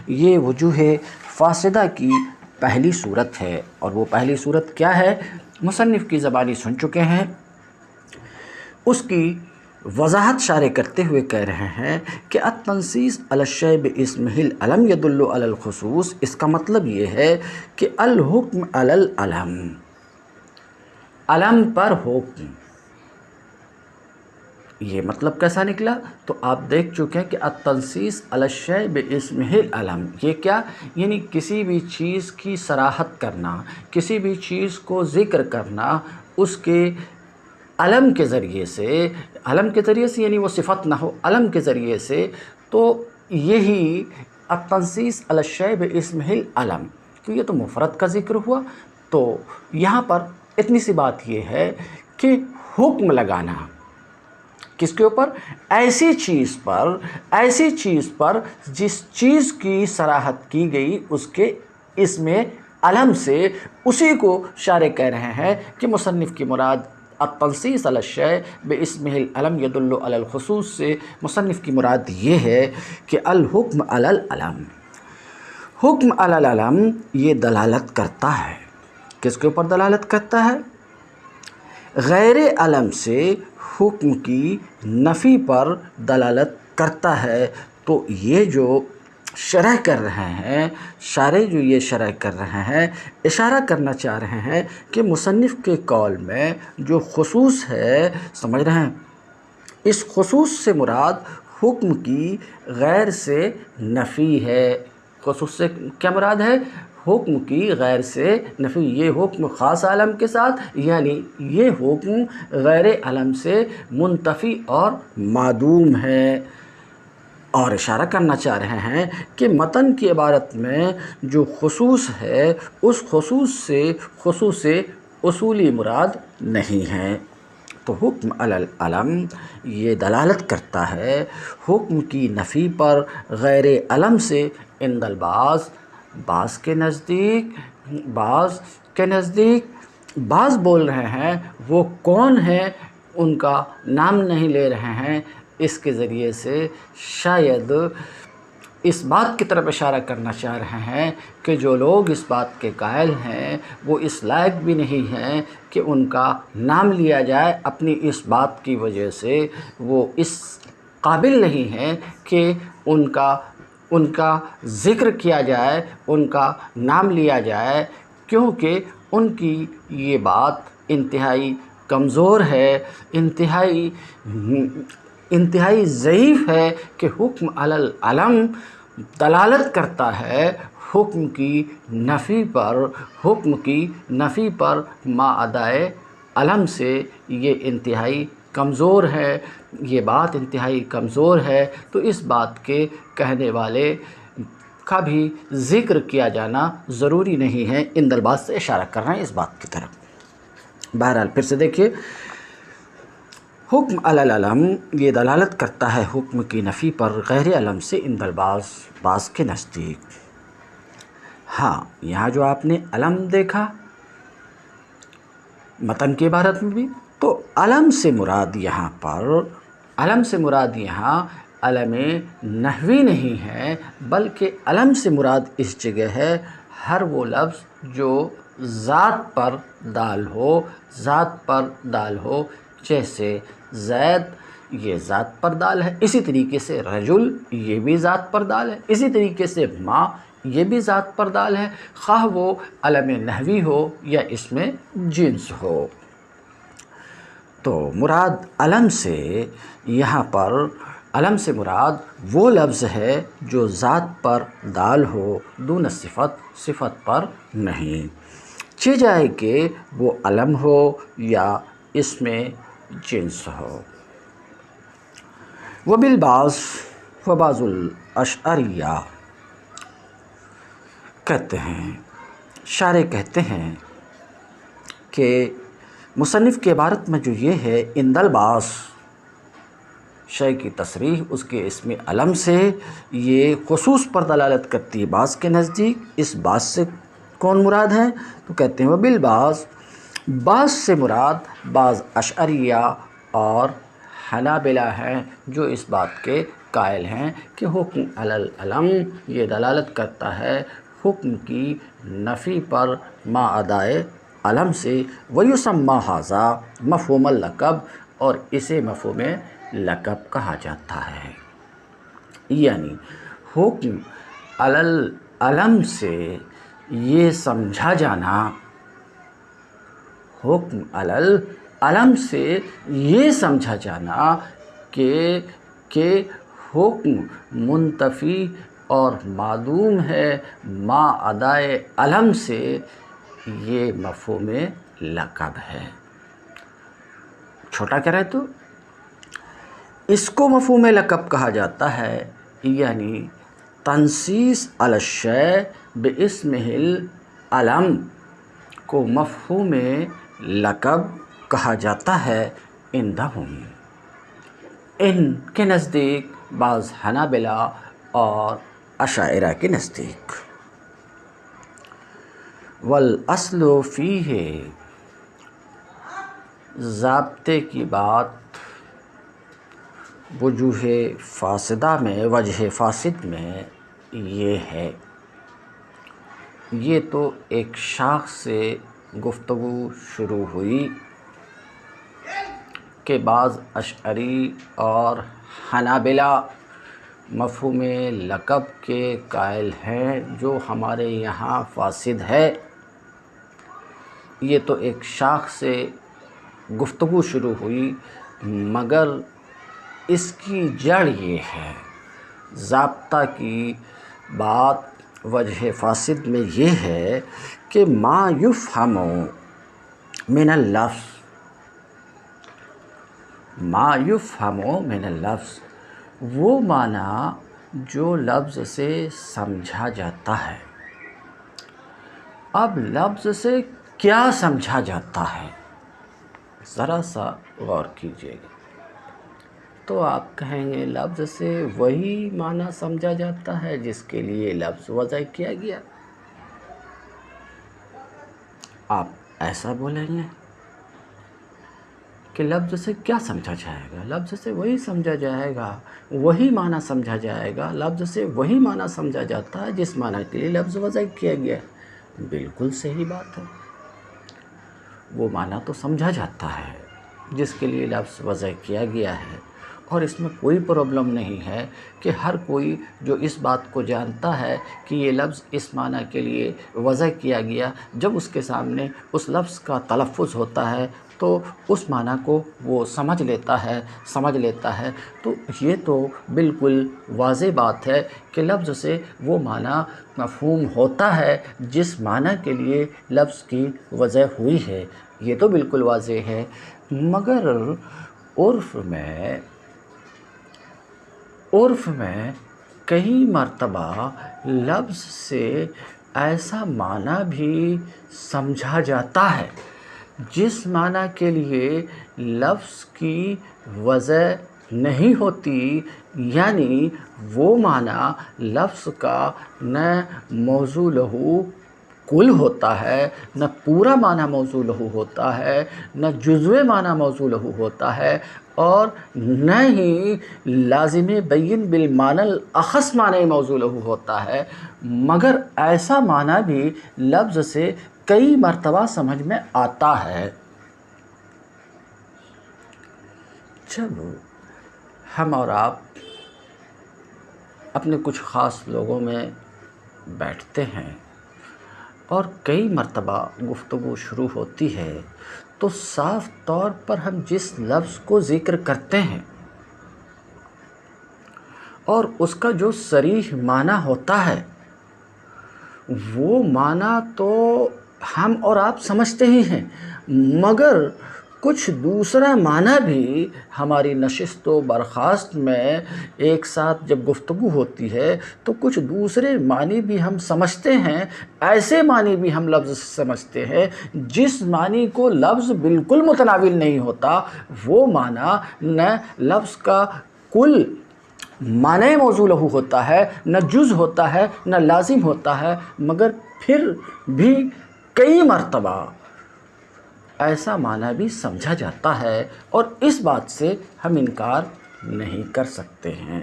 یہ وجوہ فاسدہ کی پہلی صورت ہے، اور وہ پہلی صورت کیا ہے؟ مصنف کی زبانی سن چکے ہیں، اس کی وضاحت شارح کرتے ہوئے کہہ رہے ہیں کہ التنصیص علی الشیء باسمہ العلم یدل علی الخصوص، اس کا مطلب یہ ہے کہ الحکم علی العلم، علم پر حکم، یہ مطلب کیسا نکلا؟ تو آپ دیکھ چکے ہیں کہ التنصیص علی الشیء باسمہ العلم، یہ کیا؟ یعنی کسی بھی چیز کی صراحت کرنا، کسی بھی چیز کو ذکر کرنا اس کے علم کے ذریعے سے، علم کے ذریعے سے یعنی وہ صفت نہ ہو، علم کے ذریعے سے، تو یہی التنصیص علی الشیء باسمہ العلم، تو یہ تو مفرد کا ذکر ہوا۔ تو یہاں پر اتنی سی بات یہ ہے کہ حکم لگانا کس کے اوپر؟ ایسی چیز پر جس چیز کی صراحت کی گئی اس کے اسم علم سے، اسی کو شارح کہہ رہے ہیں کہ مصنف کی مراد التنصیص علی الشیء باسمہ العلم یدل علی الخصوص سے مصنف کی مراد یہ ہے کہ الحکم علی العلم، حکم علی العلم یہ دلالت کرتا ہے، کس کے اوپر دلالت کرتا ہے؟ غیر علم سے حکم کی نفی پر دلالت کرتا ہے۔ تو یہ جو شرح کر رہے ہیں، شارح جو یہ شرح کر رہے ہیں، اشارہ کرنا چاہ رہے ہیں کہ مصنف کے قول میں جو خصوص ہے، سمجھ رہے ہیں، اس خصوص سے مراد حکم کی غیر سے نفی ہے۔ خصوص سے کیا مراد ہے؟ حکم کی غیر سے نفی، یہ حکم خاص علم کے ساتھ، یعنی یہ حکم غیر علم سے منتفی اور معدوم ہے۔ اور اشارہ کرنا چاہ رہے ہیں کہ متن کی عبارت میں جو خصوص ہے، اس خصوص سے اصولی مراد نہیں ہے۔ تو حکم علی العلم یہ دلالت کرتا ہے حکم کی نفی پر غیر علم سے، عند البعض، بعض کے نزدیک، بعض بول رہے ہیں، وہ کون ہیں ان کا نام نہیں لے رہے ہیں، اس کے ذریعے سے شاید اس بات کی طرف اشارہ کرنا چاہ رہے ہیں کہ جو لوگ اس بات کے قائل ہیں وہ اس لائق بھی نہیں ہیں کہ ان کا نام لیا جائے، اپنی اس بات کی وجہ سے وہ اس قابل نہیں ہیں کہ ان کا ذکر کیا جائے، ان کا نام لیا جائے، کیونکہ ان کی یہ بات انتہائی کمزور ہے، انتہائی ضعیف ہے کہ حکم علی العلم دلالت کرتا ہے حکم کی نفی پر ما ادائے علم سے، یہ انتہائی کمزور ہے، یہ بات انتہائی کمزور ہے۔ تو اس بات کے کہنے والے کا بھی ذکر کیا جانا ضروری نہیں ہے، عند البعض سے اشارہ کر رہے ہیں اس بات کی طرف۔ بہرحال پھر سے دیکھیے، حکم علی العلم یہ دلالت کرتا ہے حکم کی نفی پر غیر علم سے، عند البعض، بعض کے نزدیک۔ ہاں، یہاں جو آپ نے علم دیکھا متن کی عبارت میں بھی، تو علم سے مراد یہاں علم نحوی نہیں ہے، بلکہ علم سے مراد اس جگہ ہے ہر وہ لفظ جو ذات پر دال ہو، جیسے زید یہ ذات پر دال ہے، اسی طریقے سے رجل یہ بھی ذات پر دال ہے، اسی طریقے سے ماں یہ بھی ذات پر دال ہے، خواہ وہ علم نحوی ہو یا اس میں جنس ہو۔ تو مراد علم سے یہاں پر علم سے مراد وہ لفظ ہے جو ذات پر دال ہو، دون صفت پر نہیں، چہ جائے کہ وہ علم ہو یا اس میں جنس ہو۔ وبالبعض، وبعض الاشعریہ کہتے ہیں، شارح کہتے ہیں کہ مصنف کی عبارت میں جو یہ ہے عند البعض، شے کی تصریح اس کے اسم علم سے یہ خصوص پر دلالت کرتی ہے، بعض کے نزدیک۔ اس بعض سے کون مراد ہے؟ تو کہتے ہیں وبالبعض، بعض سے مراد بعض اشعریہ اور حنابلہ ہیں، جو اس بات کے قائل ہیں کہ حکم علی العلم یہ دلالت کرتا ہے حکم کی نفی پر ما ادائے علم سے ویسمى ھذا مفہوم اللقب، اور اسے مفہوم لقب کہا جاتا ہے. یعنی حکم علی العلم سے یہ سمجھا جانا، حکم علی العلم سے یہ سمجھا جانا کہ حکم منتفی اور معدوم ہے ما عدائے علم سے، یہ مفہوم لقب ہے. چھوٹا کریں تو اس کو مفہوم لقب کہا جاتا ہے، یعنی تنصیص علی الشیء باسمہ العلم کو مفہوم لقب کہا جاتا ہے. عندہم، ان کے نزدیک، بعض حنابلہ اور اشاعرہ کے نزدیک. والاصل فیہ، ضابطے کی بات وجوہ فاسدہ میں، وجہ فاسد میں یہ ہے. یہ تو ایک شاخ سے گفتگو شروع ہوئی کہ بعض اشعری اور حنابلہ مفہوم لقب کے قائل ہیں جو ہمارے یہاں فاسد ہے. یہ تو ایک شاخ سے گفتگو شروع ہوئی، مگر اس کی جڑ یہ ہے. ضابطہ کی بات وجہ فاسد میں یہ ہے کہ ما یفہم من اللفظ، ما یفہم من اللفظ، وہ معنی جو لفظ سے سمجھا جاتا ہے. اب لفظ سے کیا سمجھا جاتا ہے، ذرا سا غور کیجیے گا تو آپ کہیں گے لفظ سے وہی معنی سمجھا جاتا ہے جس کے لیے لفظ وضع کیا گیا. آپ ایسا بولیں گے کہ لفظ سے کیا سمجھا جائے گا، لفظ سے وہی سمجھا جائے گا، وہی معنی سمجھا جائے گا. لفظ سے وہی معنی سمجھا جاتا ہے جس معنی کے لیے لفظ وضع کیا گیا. بالکل صحیح بات ہے، وہ معنی تو سمجھا جاتا ہے جس کے لیے لفظ وضع کیا گیا ہے. اور اس میں کوئی پرابلم نہیں ہے کہ ہر کوئی جو اس بات کو جانتا ہے کہ یہ لفظ اس معنی کے لیے وضع کیا گیا، جب اس کے سامنے اس لفظ کا تلفظ ہوتا ہے تو اس معنی کو وہ سمجھ لیتا ہے. تو یہ تو بالکل واضح بات ہے کہ لفظ سے وہ معنی مفہوم ہوتا ہے جس معنی کے لیے لفظ کی وضع ہوئی ہے. یہ تو بالکل واضح ہے. مگر عرف میں کئی مرتبہ لفظ سے ایسا معنی بھی سمجھا جاتا ہے جس معنی کے لیے لفظ کی وضع نہیں ہوتی. یعنی وہ معنی لفظ کا نہ موضوع لہو کل ہوتا ہے، نہ پورا معنی موضوع لہو ہوتا ہے، نہ جزوِ معنی موضوع لہو ہوتا ہے، اور نہ ہی لازم بین بالمعنی الاخص معنی موضوع لہو ہوتا ہے. مگر ایسا معنی بھی لفظ سے کئی مرتبہ سمجھ میں آتا ہے. جب ہم اور آپ اپنے کچھ خاص لوگوں میں بیٹھتے ہیں اور کئی مرتبہ گفتگو شروع ہوتی ہے تو صاف طور پر ہم جس لفظ کو ذکر کرتے ہیں اور اس کا جو صریح معنی ہوتا ہے وہ معنی تو ہم اور آپ سمجھتے ہی ہیں، مگر کچھ دوسرا معنی بھی ہماری نشست و برخاست میں ایک ساتھ جب گفتگو ہوتی ہے تو کچھ دوسرے معنی بھی ہم سمجھتے ہیں. ایسے معنی بھی ہم لفظ سے سمجھتے ہیں جس معنی کو لفظ بالکل متناول نہیں ہوتا. وہ معنی نہ لفظ کا کل معنی موضوع لہو ہوتا ہے، نہ جز ہوتا ہے، نہ لازم ہوتا ہے، مگر پھر بھی کئی مرتبہ ایسا معنی بھی سمجھا جاتا ہے، اور اس بات سے ہم انکار نہیں کر سکتے ہیں.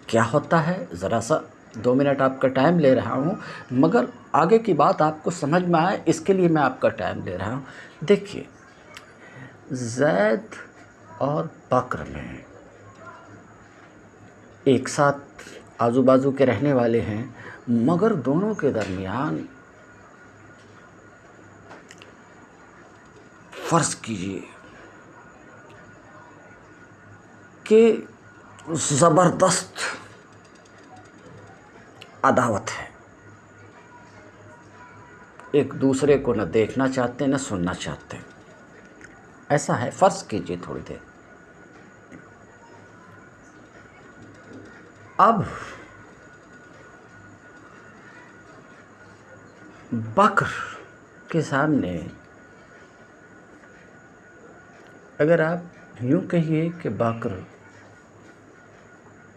کیا ہوتا ہے ذرا سا 2 منٹ آپ کا ٹائم لے رہا ہوں، مگر آگے کی بات آپ کو سمجھ میں آئے اس کے لیے میں آپ کا ٹائم لے رہا ہوں۔ دیکھیے، زید اور بکر میں ایک ساتھ آزو بازو کے رہنے والے ہیں، مگر دونوں کے درمیان فرض کیجئے کہ زبردست عداوت ہے، ایک دوسرے کو نہ دیکھنا چاہتے نہ سننا چاہتے، ایسا ہے، فرض کیجئے تھوڑی دیر۔ اب بکر کے سامنے اگر آپ یوں کہیے کہ بکر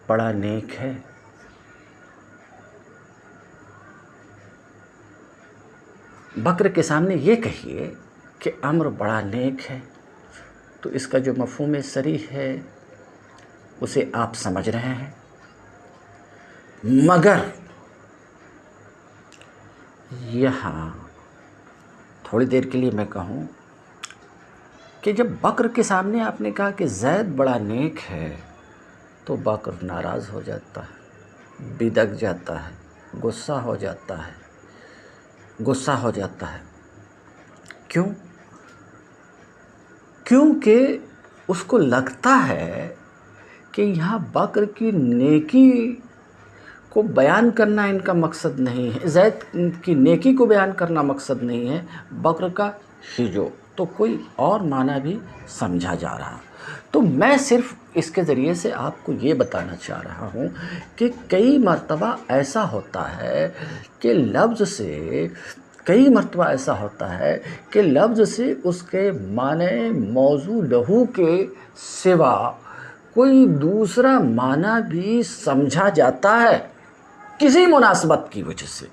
بڑا نیک ہے، بکر کے سامنے یہ کہیے کہ امر بڑا نیک ہے، تو اس کا جو مفہوم صریح ہے اسے آپ سمجھ رہے ہیں۔ مگر یہاں تھوڑی دیر کے لیے میں کہوں کہ جب بکر کے سامنے آپ نے کہا کہ زید بڑا نیک ہے، تو بکر ناراض ہو جاتا ہے، بدک جاتا ہے، غصہ ہو جاتا ہے، کیوں؟ کیونکہ اس کو لگتا ہے کہ یہاں بکر کی نیکی کو بیان کرنا ان کا مقصد نہیں ہے، زید کی نیکی کو بیان کرنا مقصد نہیں ہے، بکر کا ہجو، تو کوئی اور معنی بھی سمجھا جا رہا۔ تو میں صرف اس کے ذریعے سے آپ کو یہ بتانا چاہ رہا ہوں کہ کئی مرتبہ ایسا ہوتا ہے کہ لفظ سے اس کے معنی موضوع لہو کے سوا کوئی دوسرا معنی بھی سمجھا جاتا ہے کسی مناسبت کی وجہ سے،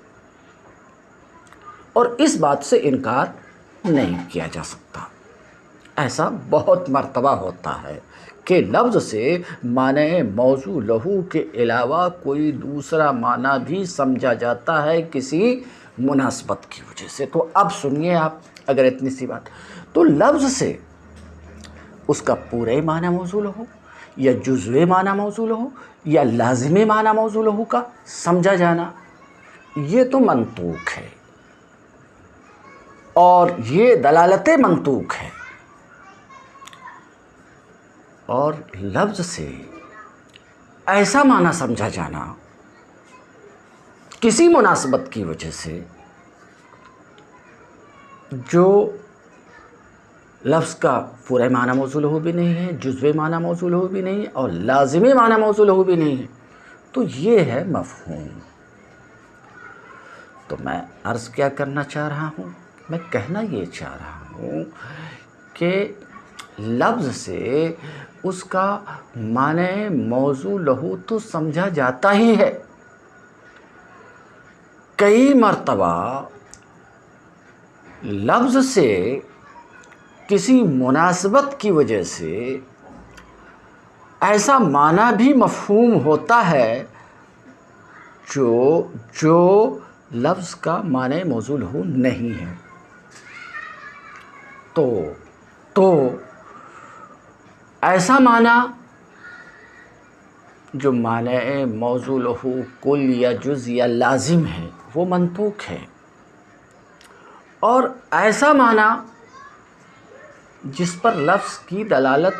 اور اس بات سے انکار نہیں کیا جا سکتا۔ ایسا بہت مرتبہ ہوتا ہے کہ لفظ سے معنی موضوع لہو کے علاوہ کوئی دوسرا معنی بھی سمجھا جاتا ہے کسی مناسبت کی وجہ سے۔ تو اب سنیے آپ، اگر اتنی سی بات، تو لفظ سے اس کا پورے معنی موضوع لہو یا جزوی معنی موضوع لہو یا لازمی معنی موضوع لہو کا سمجھا جانا، یہ تو منطوق ہے، اور یہ دلالت منطوق ہے، اور لفظ سے ایسا معنی سمجھا جانا کسی مناسبت کی وجہ سے جو لفظ کا پورے معنی موضوع لہو بھی نہیں ہے، جزوی معنی موضوع لہو بھی نہیں ہے، اور لازمی معنی موضوع لہو بھی نہیں ہے، تو یہ ہے مفہوم۔ تو میں عرض کیا کرنا چاہ رہا ہوں؟ میں کہنا یہ چاہ رہا ہوں کہ لفظ سے اس کا معنی موضوع لہو تو سمجھا جاتا ہی ہے، کئی مرتبہ لفظ سے کسی مناسبت کی وجہ سے ایسا معنی بھی مفہوم ہوتا ہے جو لفظ کا معنی موضوع لہو نہیں ہے۔ تو ایسا معنی جو معنی موضوع لہو کل یا جز یا لازم ہے وہ منطوق ہے، اور ایسا معنی جس پر لفظ کی دلالت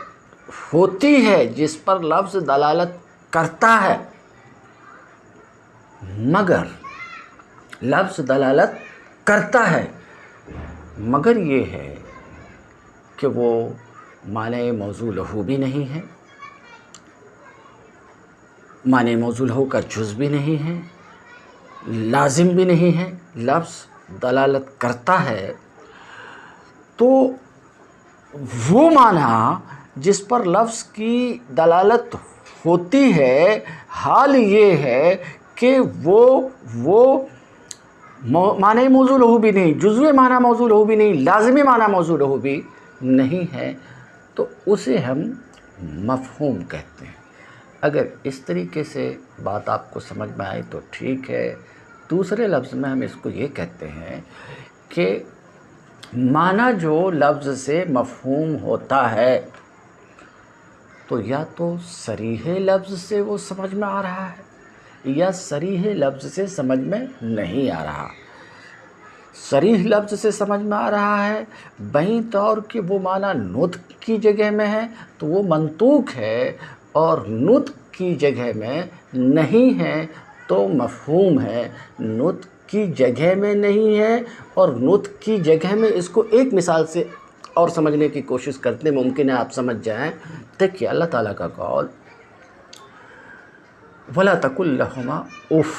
ہوتی ہے، جس پر لفظ دلالت کرتا ہے، مگر لفظ دلالت کرتا ہے مگر یہ ہے کہ وہ معنی موضوع لہو بھی نہیں ہے، معنی موضوع لہو کا جز بھی نہیں ہے، لازم بھی نہیں ہے، لفظ دلالت کرتا ہے، تو وہ معنی جس پر لفظ کی دلالت ہوتی ہے، حال یہ ہے کہ وہ معنی موضوع لہو بھی نہیں، جزوی معنی موضوع لہو بھی نہیں، لازمی معنی موضوع لہو بھی نہیں ہے، تو اسے ہم مفہوم کہتے ہیں۔ اگر اس طریقے سے بات آپ کو سمجھ میں آئی تو ٹھیک ہے. دوسرے لفظ میں ہم اس کو یہ کہتے ہیں کہ معنی جو لفظ سے مفہوم ہوتا ہے تو یا تو صریح لفظ سے وہ سمجھ میں آ رہا ہے یا صریح لفظ سے سمجھ میں نہیں آ رہا. صریح لفظ سے سمجھ میں آ رہا ہے بہیں طور کہ وہ معنی نطق کی جگہ میں ہے تو وہ منطوق ہے، اور نطق کی جگہ میں نہیں ہے تو مفہوم ہے. نطق کی جگہ میں نہیں ہے اور نطق کی جگہ میں، اس کو ایک مثال سے اور سمجھنے کی کوشش کرتے ہیں، ممکن ہے آپ سمجھ جائیں. دیکھیے اللہ تعالیٰ کا قول وَلَا تَقُل لَّهُمَا اُف،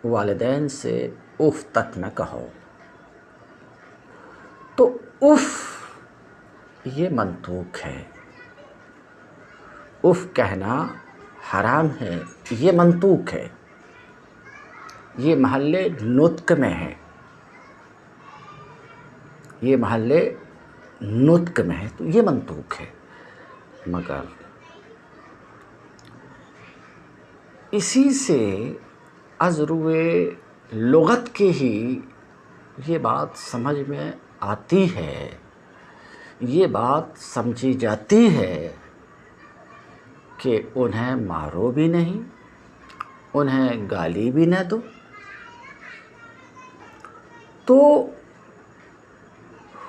والدین سے اف تک نہ کہو. تو اف یہ منطوق ہے، اف کہنا حرام ہے، یہ منطوق ہے، یہ محل نطق میں ہے، یہ محل نطق میں ہے تو یہ منطوق ہے. مگر اسی سے از روئے لغت کے ہی یہ بات سمجھ میں آتی ہے، یہ بات سمجھی جاتی ہے کہ انہیں مارو بھی نہیں، انہیں گالی بھی نہ دو. تو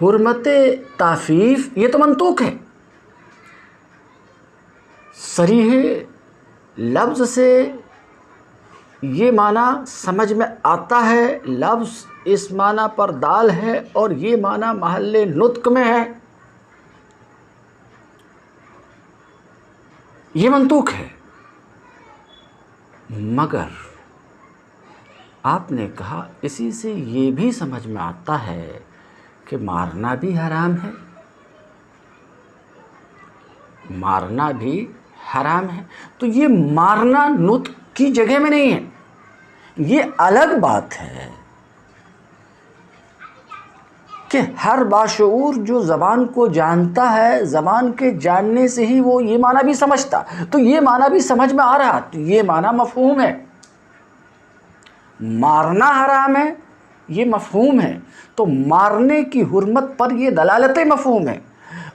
حرمت تعفیف یہ تو منطوق ہے. صریح لفظ سے یہ معنی سمجھ میں آتا ہے، لفظ اس معنی پر دال ہے اور یہ معنی محل نطق میں ہے، یہ منطوق ہے. مگر آپ نے کہا اسی سے یہ بھی سمجھ میں آتا ہے کہ مارنا بھی حرام ہے، مارنا بھی حرام ہے. تو یہ مارنا نطق کی جگہ میں نہیں ہے، یہ الگ بات ہے کہ ہر باشعور جو زبان کو جانتا ہے، زبان کے جاننے سے ہی وہ یہ معنی بھی سمجھتا، تو یہ معنی بھی سمجھ میں آ رہا تو یہ معنی مفہوم ہے. مارنا حرام ہے یہ مفہوم ہے، تو مارنے کی حرمت پر یہ دلالت مفہوم ہے،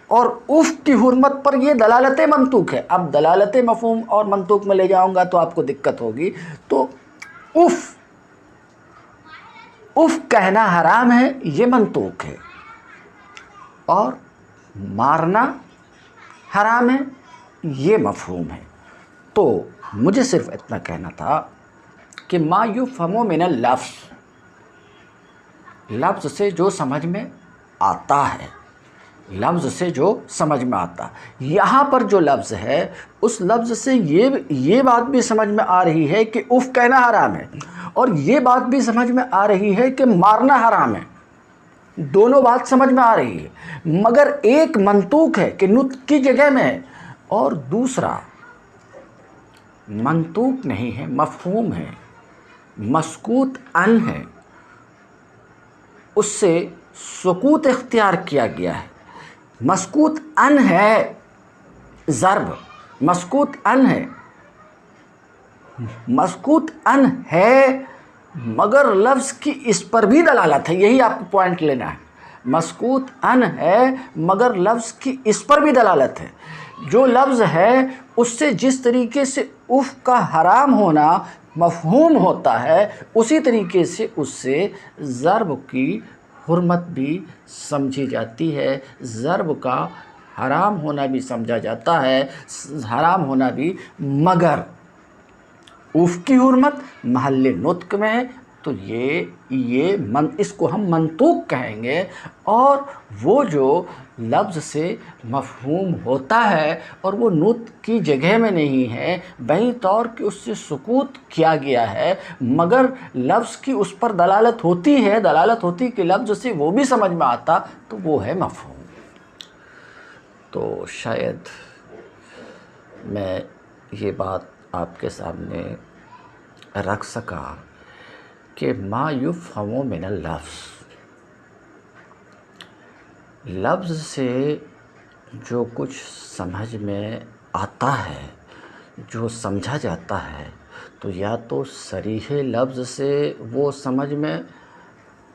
اور اف کی حرمت پر یہ دلالت منطوق ہے. اب دلالت مفہوم اور منطوق میں لے جاؤں گا تو آپ کو دقت ہوگی. تو اف کہنا حرام ہے یہ منطوق ہے، اور مارنا حرام ہے یہ مفہوم ہے. تو مجھے صرف اتنا کہنا تھا کہ ما یفہم من اللفظ، لفظ سے جو سمجھ میں آتا ہے، لفظ سے جو سمجھ میں آتا، یہاں پر جو لفظ ہے اس لفظ سے یہ بات بھی سمجھ میں آ رہی ہے کہ اف کہنا حرام ہے، اور یہ بات بھی سمجھ میں آ رہی ہے کہ مارنا حرام ہے. دونوں بات سمجھ میں آ رہی ہے، مگر ایک منطوق ہے کہ نطق کی جگہ میں ہے، اور دوسرا منطوق نہیں ہے، مفہوم ہے، مسکوت ان ہے، اس سے سکوت اختیار کیا گیا ہے. مسکوت ان ہے، ضرب مسکوت ان ہے، مسکوت ان ہے مگر لفظ کی اس پر بھی دلالت ہے. یہی آپ کو پوائنٹ لینا ہے. مسکوت ان ہے مگر لفظ کی اس پر بھی دلالت ہے. جو لفظ ہے اس سے جس طریقے سے اف کا حرام ہونا مفہوم ہوتا ہے، اسی طریقے سے اس سے ضرب کی حرمت بھی سمجھی جاتی ہے، ضرب کا حرام ہونا بھی سمجھا جاتا ہے، حرام ہونا بھی. مگر اف کی حرمت محل نطق میں ہے تو اس کو ہم منطوق کہیں گے. اور وہ جو لفظ سے مفہوم ہوتا ہے اور وہ نطق کی جگہ میں نہیں ہے، بہیں طور کہ اس سے سکوت کیا گیا ہے، مگر لفظ کی اس پر دلالت ہوتی کہ لفظ سے وہ بھی سمجھ میں آتا، تو وہ ہے مفہوم. تو شاید میں یہ بات آپ کے سامنے رکھ سکا کہ ما یفہم من اللفظ، لفظ سے جو کچھ سمجھ میں آتا ہے، جو سمجھا جاتا ہے، تو یا تو صریح لفظ سے وہ سمجھ میں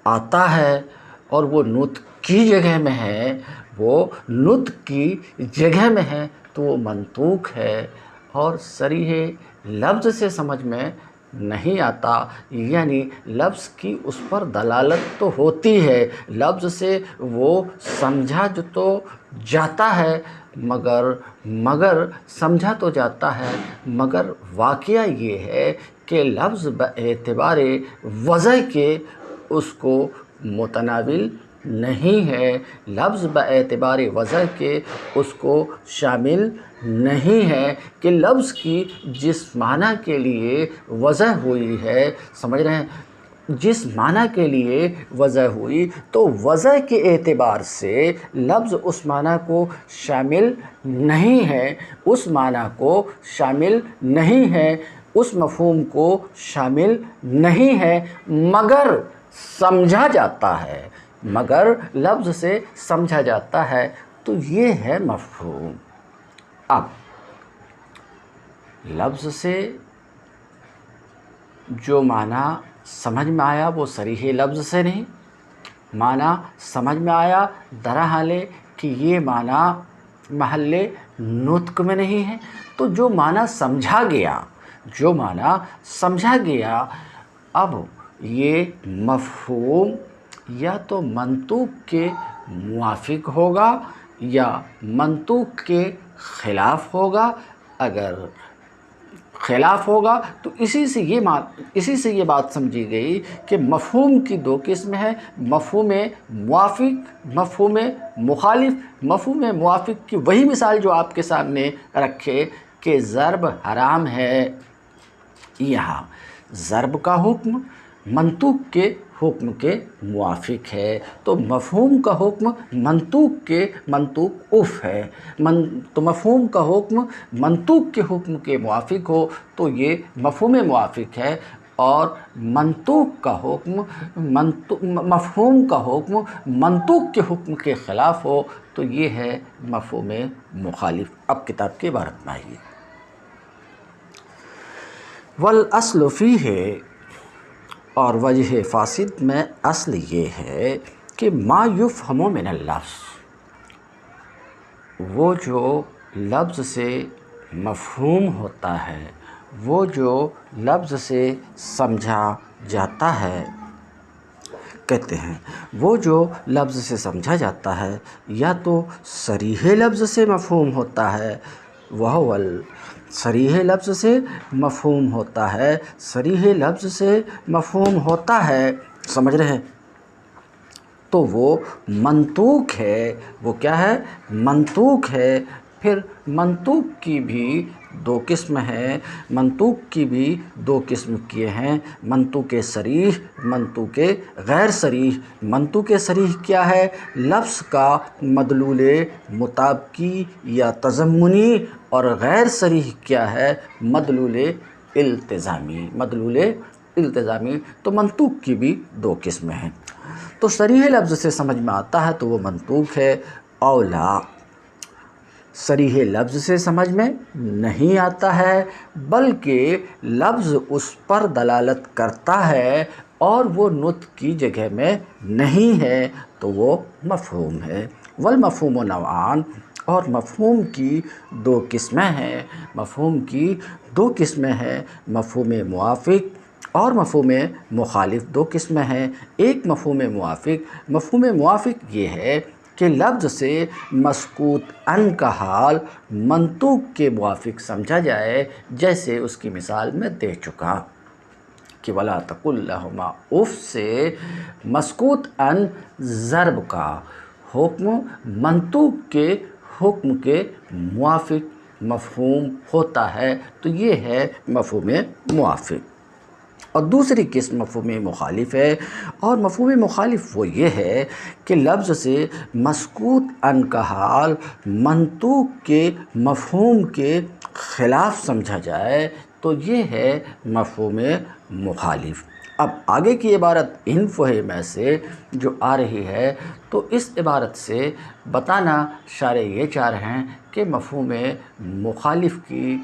آتا ہے اور وہ نطق کی جگہ میں ہے، وہ نطق کی جگہ میں ہے تو وہ منطوق ہے، اور صریح لفظ سے سمجھ میں نہیں آتا، یعنی لفظ کی اس پر دلالت تو ہوتی ہے، لفظ سے وہ سمجھا جو تو جاتا ہے، مگر سمجھا تو جاتا ہے، مگر واقعہ یہ ہے کہ لفظ باعتبار وضع کے اس کو متناول نہیں ہے، لفظ باعتبار وضع کے اس کو شامل نہیں ہے، کہ لفظ کی جس معنی کے لیے وضع ہوئی ہے، سمجھ رہے ہیں، جس معنی کے لیے وضع ہوئی تو وضع کے اعتبار سے لفظ اس معنی کو شامل نہیں ہے، اس معنی کو شامل نہیں ہے، اس مفہوم کو شامل نہیں ہے، مگر سمجھا جاتا ہے، مگر لفظ سے سمجھا جاتا ہے، تو یہ ہے مفہوم۔ اب لفظ سے جو معنی سمجھ میں آیا وہ صریح لفظ سے نہیں، معنی سمجھ میں آیا درحال کہ یہ معنی محل نطق میں نہیں ہے، تو جو معنی سمجھا گیا، اب یہ مفہوم یا تو منطوق کے موافق ہوگا یا منطوق کے خلاف ہوگا، اگر خلاف ہوگا تو اسی سے یہ بات سمجھی گئی کہ مفہوم کی دو قسم ہے، مفہوم موافق، مفہوم مخالف۔ مفہوم موافق کی وہی مثال جو آپ کے سامنے رکھے کہ ضرب حرام ہے، یہاں ضرب کا حکم منطوق کے حکم کے موافق ہے، تو مفہوم کا حکم منطوق اف ہے، تو مفہوم کا حکم منطوق کے حکم کے موافق ہو تو یہ مفہوم موافق ہے، اور منطوق کا حکم مفہوم کا حکم منطوق کے حکم کے خلاف ہو تو یہ ہے مفہوم مخالف۔ اب کتاب کی عبارت میں آئیے۔ والاصل فیہ، اور وجہ فاسد میں اصل یہ ہے کہ ما یفہم من اللفظ، وہ جو لفظ سے مفہوم ہوتا ہے، وہ جو لفظ سے سمجھا جاتا ہے، کہتے ہیں وہ جو لفظ سے سمجھا جاتا ہے یا تو صریح لفظ سے مفہوم ہوتا ہے، وہ صریح لفظ سے مفہوم ہوتا ہے، صریح لفظ سے مفہوم ہوتا ہے، سمجھ رہے ہیں، تو وہ منطوق ہے، وہ کیا ہے؟ منطوق ہے۔ پھر منطوق کی بھی دو قسم ہیں، منطوق کی بھی دو قسم کیے ہیں، منطوق صریح، منطوق غیر صریح۔ منطوق صریح کیا ہے؟ لفظ کا مدلول مطابقی یا تضمنی، اور غیر صریح کیا ہے؟ مدلول التزامی، مدلول التزامی۔ تو منطوق کی بھی دو قسمیں ہیں، تو صریح لفظ سے سمجھ میں آتا ہے تو وہ منطوق ہے، اولا صریح لفظ سے سمجھ میں نہیں آتا ہے بلکہ لفظ اس پر دلالت کرتا ہے اور وہ نطق کی جگہ میں نہیں ہے تو وہ مفہوم ہے۔ والمفہوم نوعان، اور مفہوم کی دو قسمیں ہیں، مفہوم کی دو قسمیں ہیں، مفہوم موافق اور مفہوم مخالف، دو قسمیں ہیں۔ ایک مفہوم موافق یہ ہے کہ لفظ سے مسکوت عن کا حال منطوق کے موافق سمجھا جائے، جیسے اس کی مثال میں دے چکا کہ وَلَا تَقُل لَهُمَا اف سے مسکوت عن ضرب کا حکم منطوق کے حکم کے موافق مفہوم ہوتا ہے، تو یہ ہے مفہوم موافق۔ اور دوسری قسم مفہوم مخالف ہے، اور مفہوم مخالف وہ یہ ہے کہ لفظ سے مسکوت عن کا حال منطوق کے مفہوم کے خلاف سمجھا جائے تو یہ ہے مفہوم مخالف۔ اب آگے کی عبارت ان فہم سے جو آ رہی ہے تو اس عبارت سے بتانا شارح یہ چاہ رہے ہیں کہ مفہوم مخالف کی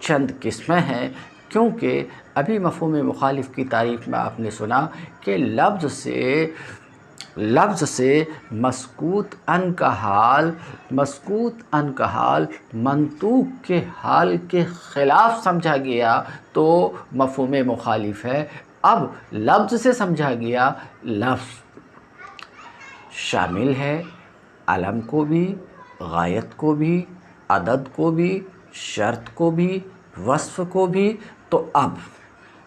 چند قسمیں ہیں، کیونکہ ابھی مفہوم مخالف کی تعریف میں آپ نے سنا کہ لفظ سے مسکوت ان کا حال منطوق کے حال کے خلاف سمجھا گیا تو مفہوم مخالف ہے۔ اب لفظ سے سمجھا گیا، لفظ شامل ہے علم کو بھی، غایت کو بھی، عدد کو بھی، شرط کو بھی، وصف کو بھی۔ تو اب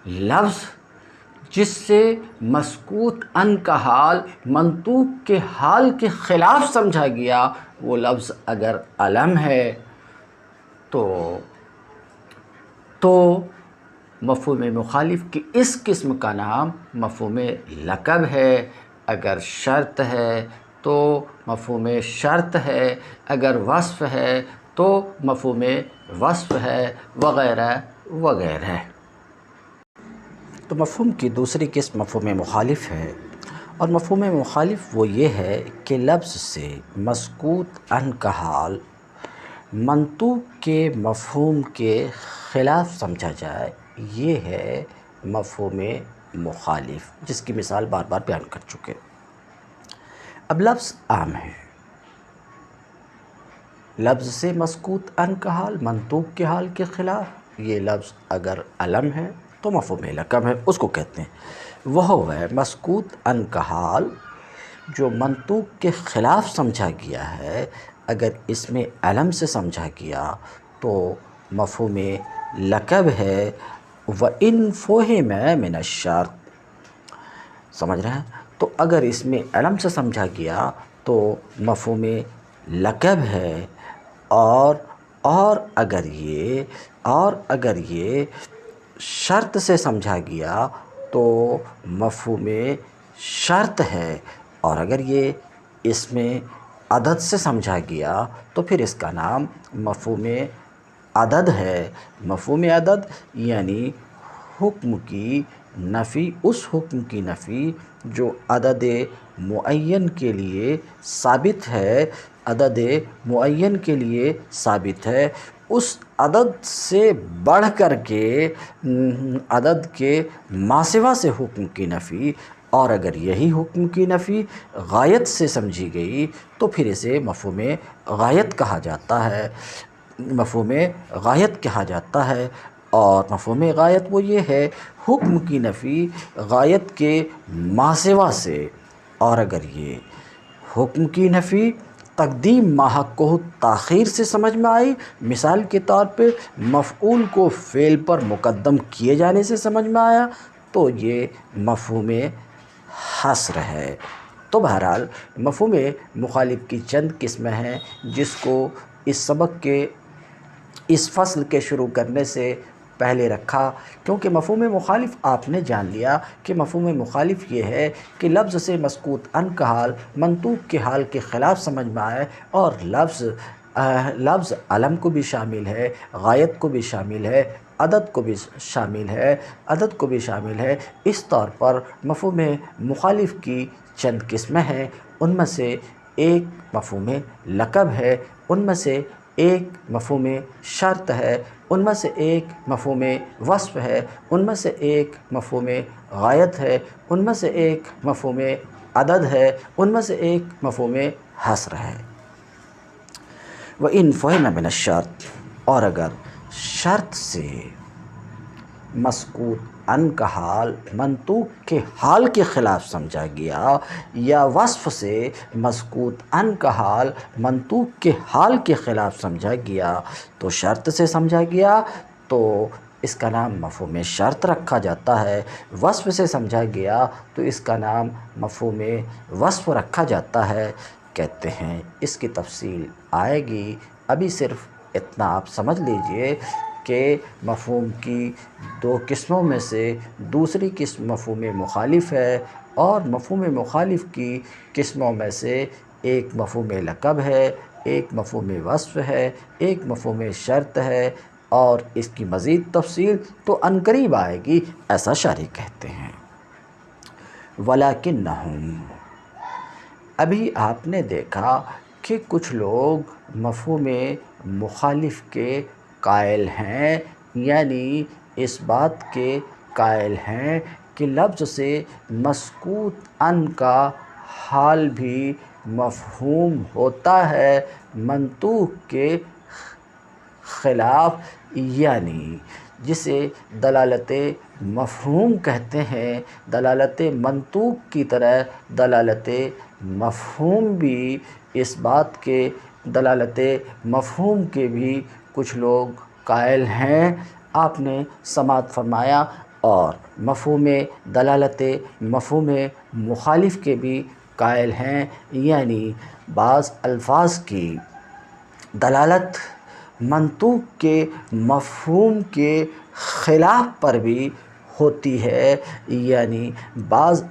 لفظ جس سے مسکوت ان کا حال منطوق کے حال کے خلاف سمجھا گیا، وہ لفظ اگر علم ہے تو مفہوم مخالف کی اس قسم کا نام مفہوم لقب ہے۔ اگر شرط ہے تو مفہوم شرط ہے، اگر وصف ہے تو مفہوم وصف ہے، وغیرہ وغیرہ۔ تو مفہوم کی دوسری قسم مفہوم مخالف ہے، اور مفہوم مخالف وہ یہ ہے کہ لفظ سے مسکوت ان کا حال منطوق کے مفہوم کے خلاف سمجھا جائے، یہ ہے مفہوم مخالف، جس کی مثال بار بار بیان کر چکے۔ اب لفظ عام ہے، لفظ سے مسکوت ان کا حال منطوق کے حال کے خلاف، یہ لفظ اگر علم ہے تو مفہوم لقب ہے، اس کو کہتے ہیں۔ وہ ہے مسکوت ان کا حال جو منطوق کے خلاف سمجھا گیا ہے، اگر اس میں علم سے سمجھا گیا تو مفہوم لقب ہے۔ وَإِنْ فُهِمَ مِنَ الشَّرْطِ، سمجھ رہے ہیں؟ تو اگر اس میں علم سے سمجھا گیا تو مفہوم لقب ہے، اور اگر یہ شرط سے سمجھا گیا تو مفہوم شرط ہے، اور اگر یہ اس میں عدد سے سمجھا گیا تو پھر اس کا نام مفہوم عدد ہے۔ مفہوم عدد یعنی حکم کی نفی، اس حکم کی نفی جو عدد معین کے لیے ثابت ہے، عدد معین کے لیے ثابت ہے، اس عدد سے بڑھ کر کے عدد کے ماسوا سے حکم کی نفی، اور اگر یہی حکم کی نفی غایت سے سمجھی گئی تو پھر اسے مفہوم غایت کہا جاتا ہے، مفہوم غایت کہا جاتا ہے۔ اور مفہوم غایت وہ یہ ہے حکم کی نفی غایت کے ماسوا سے، اور اگر یہ حکم کی نفی تقدیم ماحق کو تاخیر سے سمجھ میں آئی، مثال کے طور پہ مفعول کو فعل پر مقدم کیے جانے سے سمجھ میں آیا، تو یہ مفہوم حصر ہے۔ تو بہرحال مفہوم مخالف کی چند قسمیں ہیں جس کو اس سبق کے اس فصل کے شروع کرنے سے پہلے رکھا، کیونکہ مفہوم مخالف آپ نے جان لیا کہ مفہوم مخالف یہ ہے کہ لفظ سے مسکوت ان کا حال منطوق کے حال کے خلاف سمجھ میں آئے، اور لفظ علم کو بھی شامل ہے، غایت کو بھی شامل ہے، عدد کو بھی شامل ہے۔ اس طور پر مفہوم مخالف کی چند قسمیں ہیں، ان میں سے ایک مفہوم لقب ہے، ان میں سے ایک مفہوم شرط ہے، ان میں سے ایک مفہوم وصف ہے، ان میں سے ایک مفہوم غایت ہے، ان میں سے ایک مفہوم عدد ہے، ان میں سے ایک مفہوم حصر ہے۔ وَإِنْ فُهِمَ مِنَ الشَّرْطِ، اور اگر شرط سے مسکوت ان کا حال منطوق کے حال کے خلاف سمجھا گیا، یا وصف سے مسکوت ان کا حال منطوق کے حال کے خلاف سمجھا گیا، تو شرط سے سمجھا گیا تو اس کا نام مفہوم شرط رکھا جاتا ہے، وصف سے سمجھا گیا تو اس کا نام مفہوم وصف رکھا جاتا ہے۔ کہتے ہیں اس کی تفصیل آئے گی، ابھی صرف اتنا آپ سمجھ لیجئے کہ مفہوم کی دو قسموں میں سے دوسری قسم مفہوم مخالف ہے، اور مفہوم مخالف کی قسموں میں سے ایک مفہوم لقب ہے، ایک مفہوم وصف ہے، ایک مفہوم شرط ہے، اور اس کی مزید تفصیل تو عنقریب آئے گی، ایسا شارح کہتے ہیں۔ وَلَكِنَّهُمْ، ابھی آپ نے دیکھا کہ کچھ لوگ مفہوم مخالف کے قائل ہیں، یعنی اس بات کے قائل ہیں کہ لفظ سے مسکوت عن کا حال بھی مفہوم ہوتا ہے منطوق کے خلاف، یعنی جسے دلالت مفہوم کہتے ہیں، دلالت منطوق کی طرح دلالت مفہوم بھی، اس بات کے دلالت مفہوم کے بھی کچھ لوگ قائل ہیں، آپ نے سماعت فرمایا، اور مفہوم دلالت مفہوم مخالف کے بھی قائل ہیں، یعنی بعض الفاظ کی دلالت منطوق کے مفہوم کے خلاف پر بھی ہوتی ہے، یعنی بعض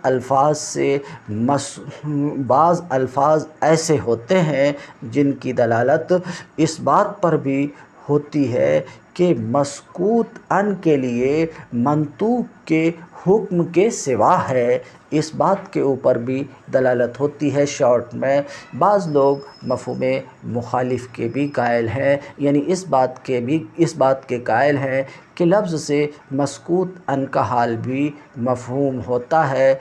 الفاظ ایسے ہوتے ہیں جن کی دلالت اس بات پر بھی ہوتی ہے کہ مسکوت عن کے لیے منطوق کے حکم کے سوا ہے، اس بات کے اوپر بھی دلالت ہوتی ہے۔ شارٹ میں بعض لوگ مفہوم مخالف کے بھی قائل ہیں، یعنی اس بات کے قائل ہیں کہ لفظ سے مسکوت عن کا حال بھی مفہوم ہوتا ہے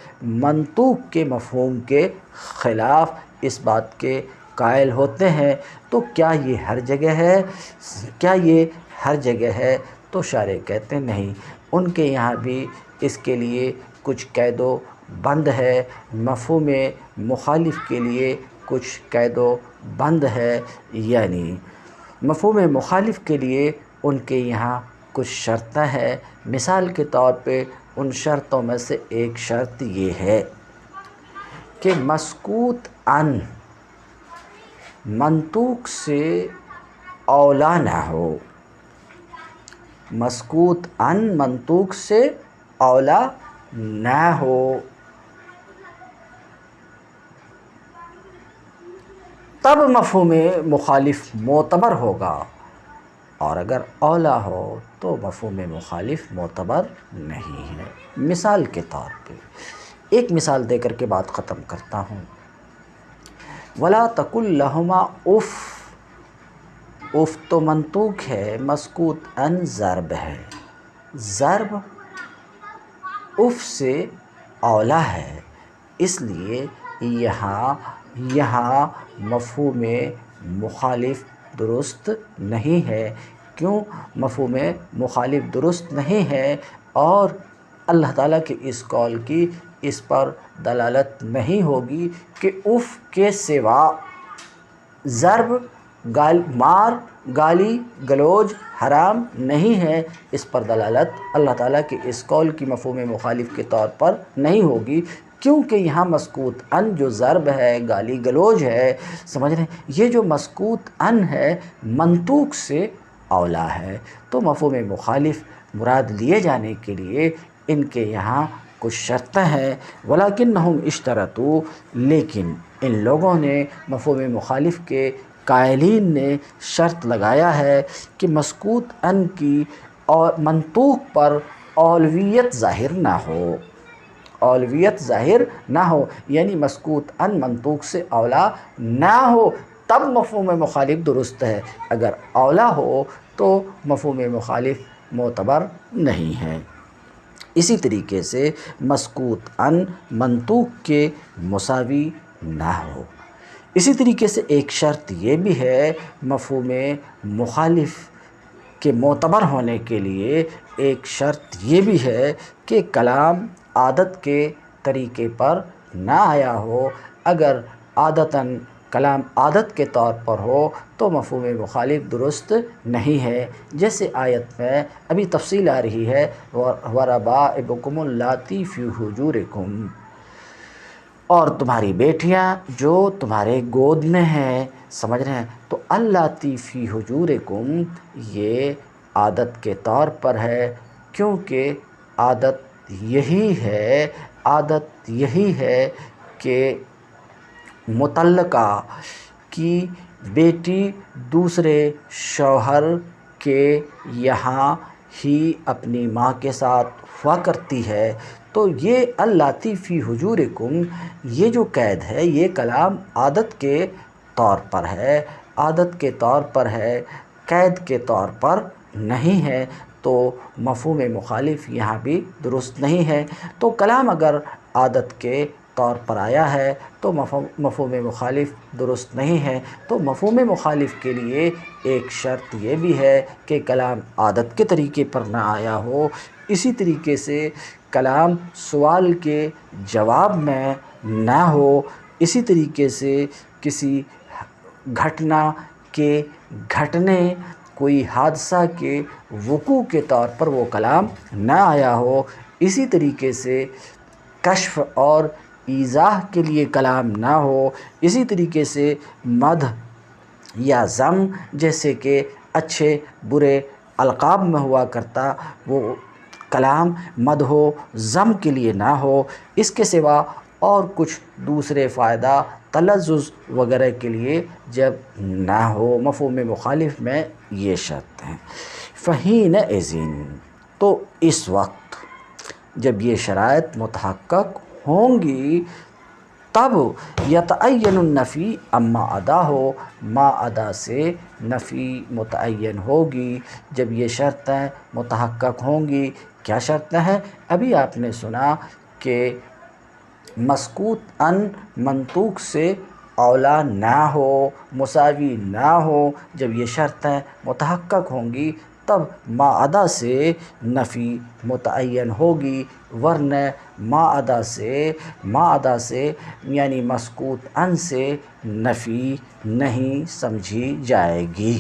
منطوق کے مفہوم کے خلاف، اس بات کے قائل ہوتے ہیں۔ تو کیا یہ ہر جگہ ہے؟ تو شارح کہتے ہیں نہیں، ان کے یہاں بھی اس کے لیے کچھ قید و بند ہے، مفہوم مخالف کے لیے کچھ قید و بند ہے، یعنی مفہوم مخالف کے لیے ان کے یہاں کچھ شرطیں ہیں۔ مثال کے طور پہ ان شرطوں میں سے ایک شرط یہ ہے کہ مسکوت عن منطوق سے اولیٰ نہ ہو، مسکوت عن منطوق سے اولیٰ نہ ہو، تب مفہوم مخالف معتبر ہوگا، اور اگر اولیٰ ہو تو مفہوم مخالف معتبر نہیں ہے۔ مثال کے طور پہ ایک مثال دے کر کے بات ختم کرتا ہوں۔ وَلَا تَقُل لَهُمَا اُف، اف تو منطوق ہے، مسکوت عن ضرب ہے، ضرب اف سے اولیٰ ہے، اس لیے یہاں مفہوم مخالف درست نہیں ہے۔ کیوں مفہوم مخالف درست نہیں ہے؟ اور اللہ تعالیٰ کے اس قول کی اس پر دلالت نہیں ہوگی کہ اف کے سوا ضرب، مار، گالی گلوچ حرام نہیں ہے، اس پر دلالت اللہ تعالیٰ کے اس قول کی مفہوم مخالف کے طور پر نہیں ہوگی، کیونکہ یہاں مسکوت عن جو ضرب ہے، گالی گلوچ ہے، سمجھ رہے ہیں، یہ جو مسکوت عن ہے منطوق سے اولیٰ ہے، تو مفہوم مخالف مراد لیے جانے کے لیے ان کے یہاں کچھ شرطیں ہیں۔ وَلَكِنَّهُمْ اشْتَرَطُوا، لیکن ان لوگوں نے، مفہوم مخالف کے قائلین نے شرط لگایا ہے کہ مسکوت عن کی اور منطوق پر اولویت ظاہر نہ ہو، اولویت ظاہر نہ ہو، یعنی مسکوت عن منطوق سے اولیٰ نہ ہو، تب مفہوم مخالف درست ہے، اگر اولیٰ ہو تو مفہوم مخالف معتبر نہیں ہے۔ اسی طریقے سے مسکوت عن منطوق کے مساوی نہ ہو۔ اسی طریقے سے ایک شرط یہ بھی ہے مفہوم مخالف کے معتبر ہونے کے لیے، ایک شرط یہ بھی ہے کہ کلام عادت کے طریقے پر نہ آیا ہو، اگر عادتاً کلام عادت کے طور پر ہو تو مفہوم مخالف درست نہیں ہے، جیسے آیت میں ابھی تفصیل آ رہی ہے وَرَبَائِبُكُمُ اللَّاتِي فِي حُجُورِكُمْ، اور تمہاری بیٹیاں جو تمہارے گود میں ہیں، سمجھ رہے ہیں، تو اللَّاتِي فِي حُجُورِكُمْ یہ عادت کے طور پر ہے، کیونکہ عادت یہی ہے کہ مطلقہ کی بیٹی دوسرے شوہر کے یہاں ہی اپنی ماں کے ساتھ ہوا کرتی ہے، تو یہ اللاتی فی حجورکم، یہ جو قید ہے یہ کلام عادت کے طور پر ہے، عادت کے طور پر ہے، قید کے طور پر نہیں ہے، تو مفہوم مخالف یہاں بھی درست نہیں ہے۔ تو کلام اگر عادت کے طور پر آیا ہے تو مفہوم مخالف درست نہیں ہے۔ تو مفہوم مخالف کے لیے ایک شرط یہ بھی ہے کہ کلام عادت کے طریقے پر نہ آیا ہو، اسی طریقے سے کلام سوال کے جواب میں نہ ہو، اسی طریقے سے کسی گھٹنا کے گھٹنے، کوئی حادثہ کے وقوع کے طور پر وہ کلام نہ آیا ہو، اسی طریقے سے کشف اور ایضاح کے لیے کلام نہ ہو، اسی طریقے سے مدح یا ذم جیسے کہ اچھے برے القاب میں ہوا کرتا وہ کلام مدح و ذم کے لیے نہ ہو، اس کے سوا اور کچھ دوسرے فائدہ تلذذ وغیرہ کے لیے جب نہ ہو۔ مفہوم مخالف میں یہ شرط ہیں۔ فحینئذ، تو اس وقت جب یہ شرائط متحقق ہوں گی تب یتعین النفی اما ادا ہو، ما ادا سے نفی متعین ہوگی۔ جب یہ شرطیں متحقق ہوں گی، کیا شرطیں ہیں؟ ابھی آپ نے سنا کہ مسکوت عن منطوق سے اولا نہ ہو، مساوی نہ ہو۔ جب یہ شرطیں متحقق ہوں گی تب ما ادا سے نفی متعین ہوگی، ورنہ ما ادا سے یعنی مسکوت عن سے نفی نہیں سمجھی جائے گی۔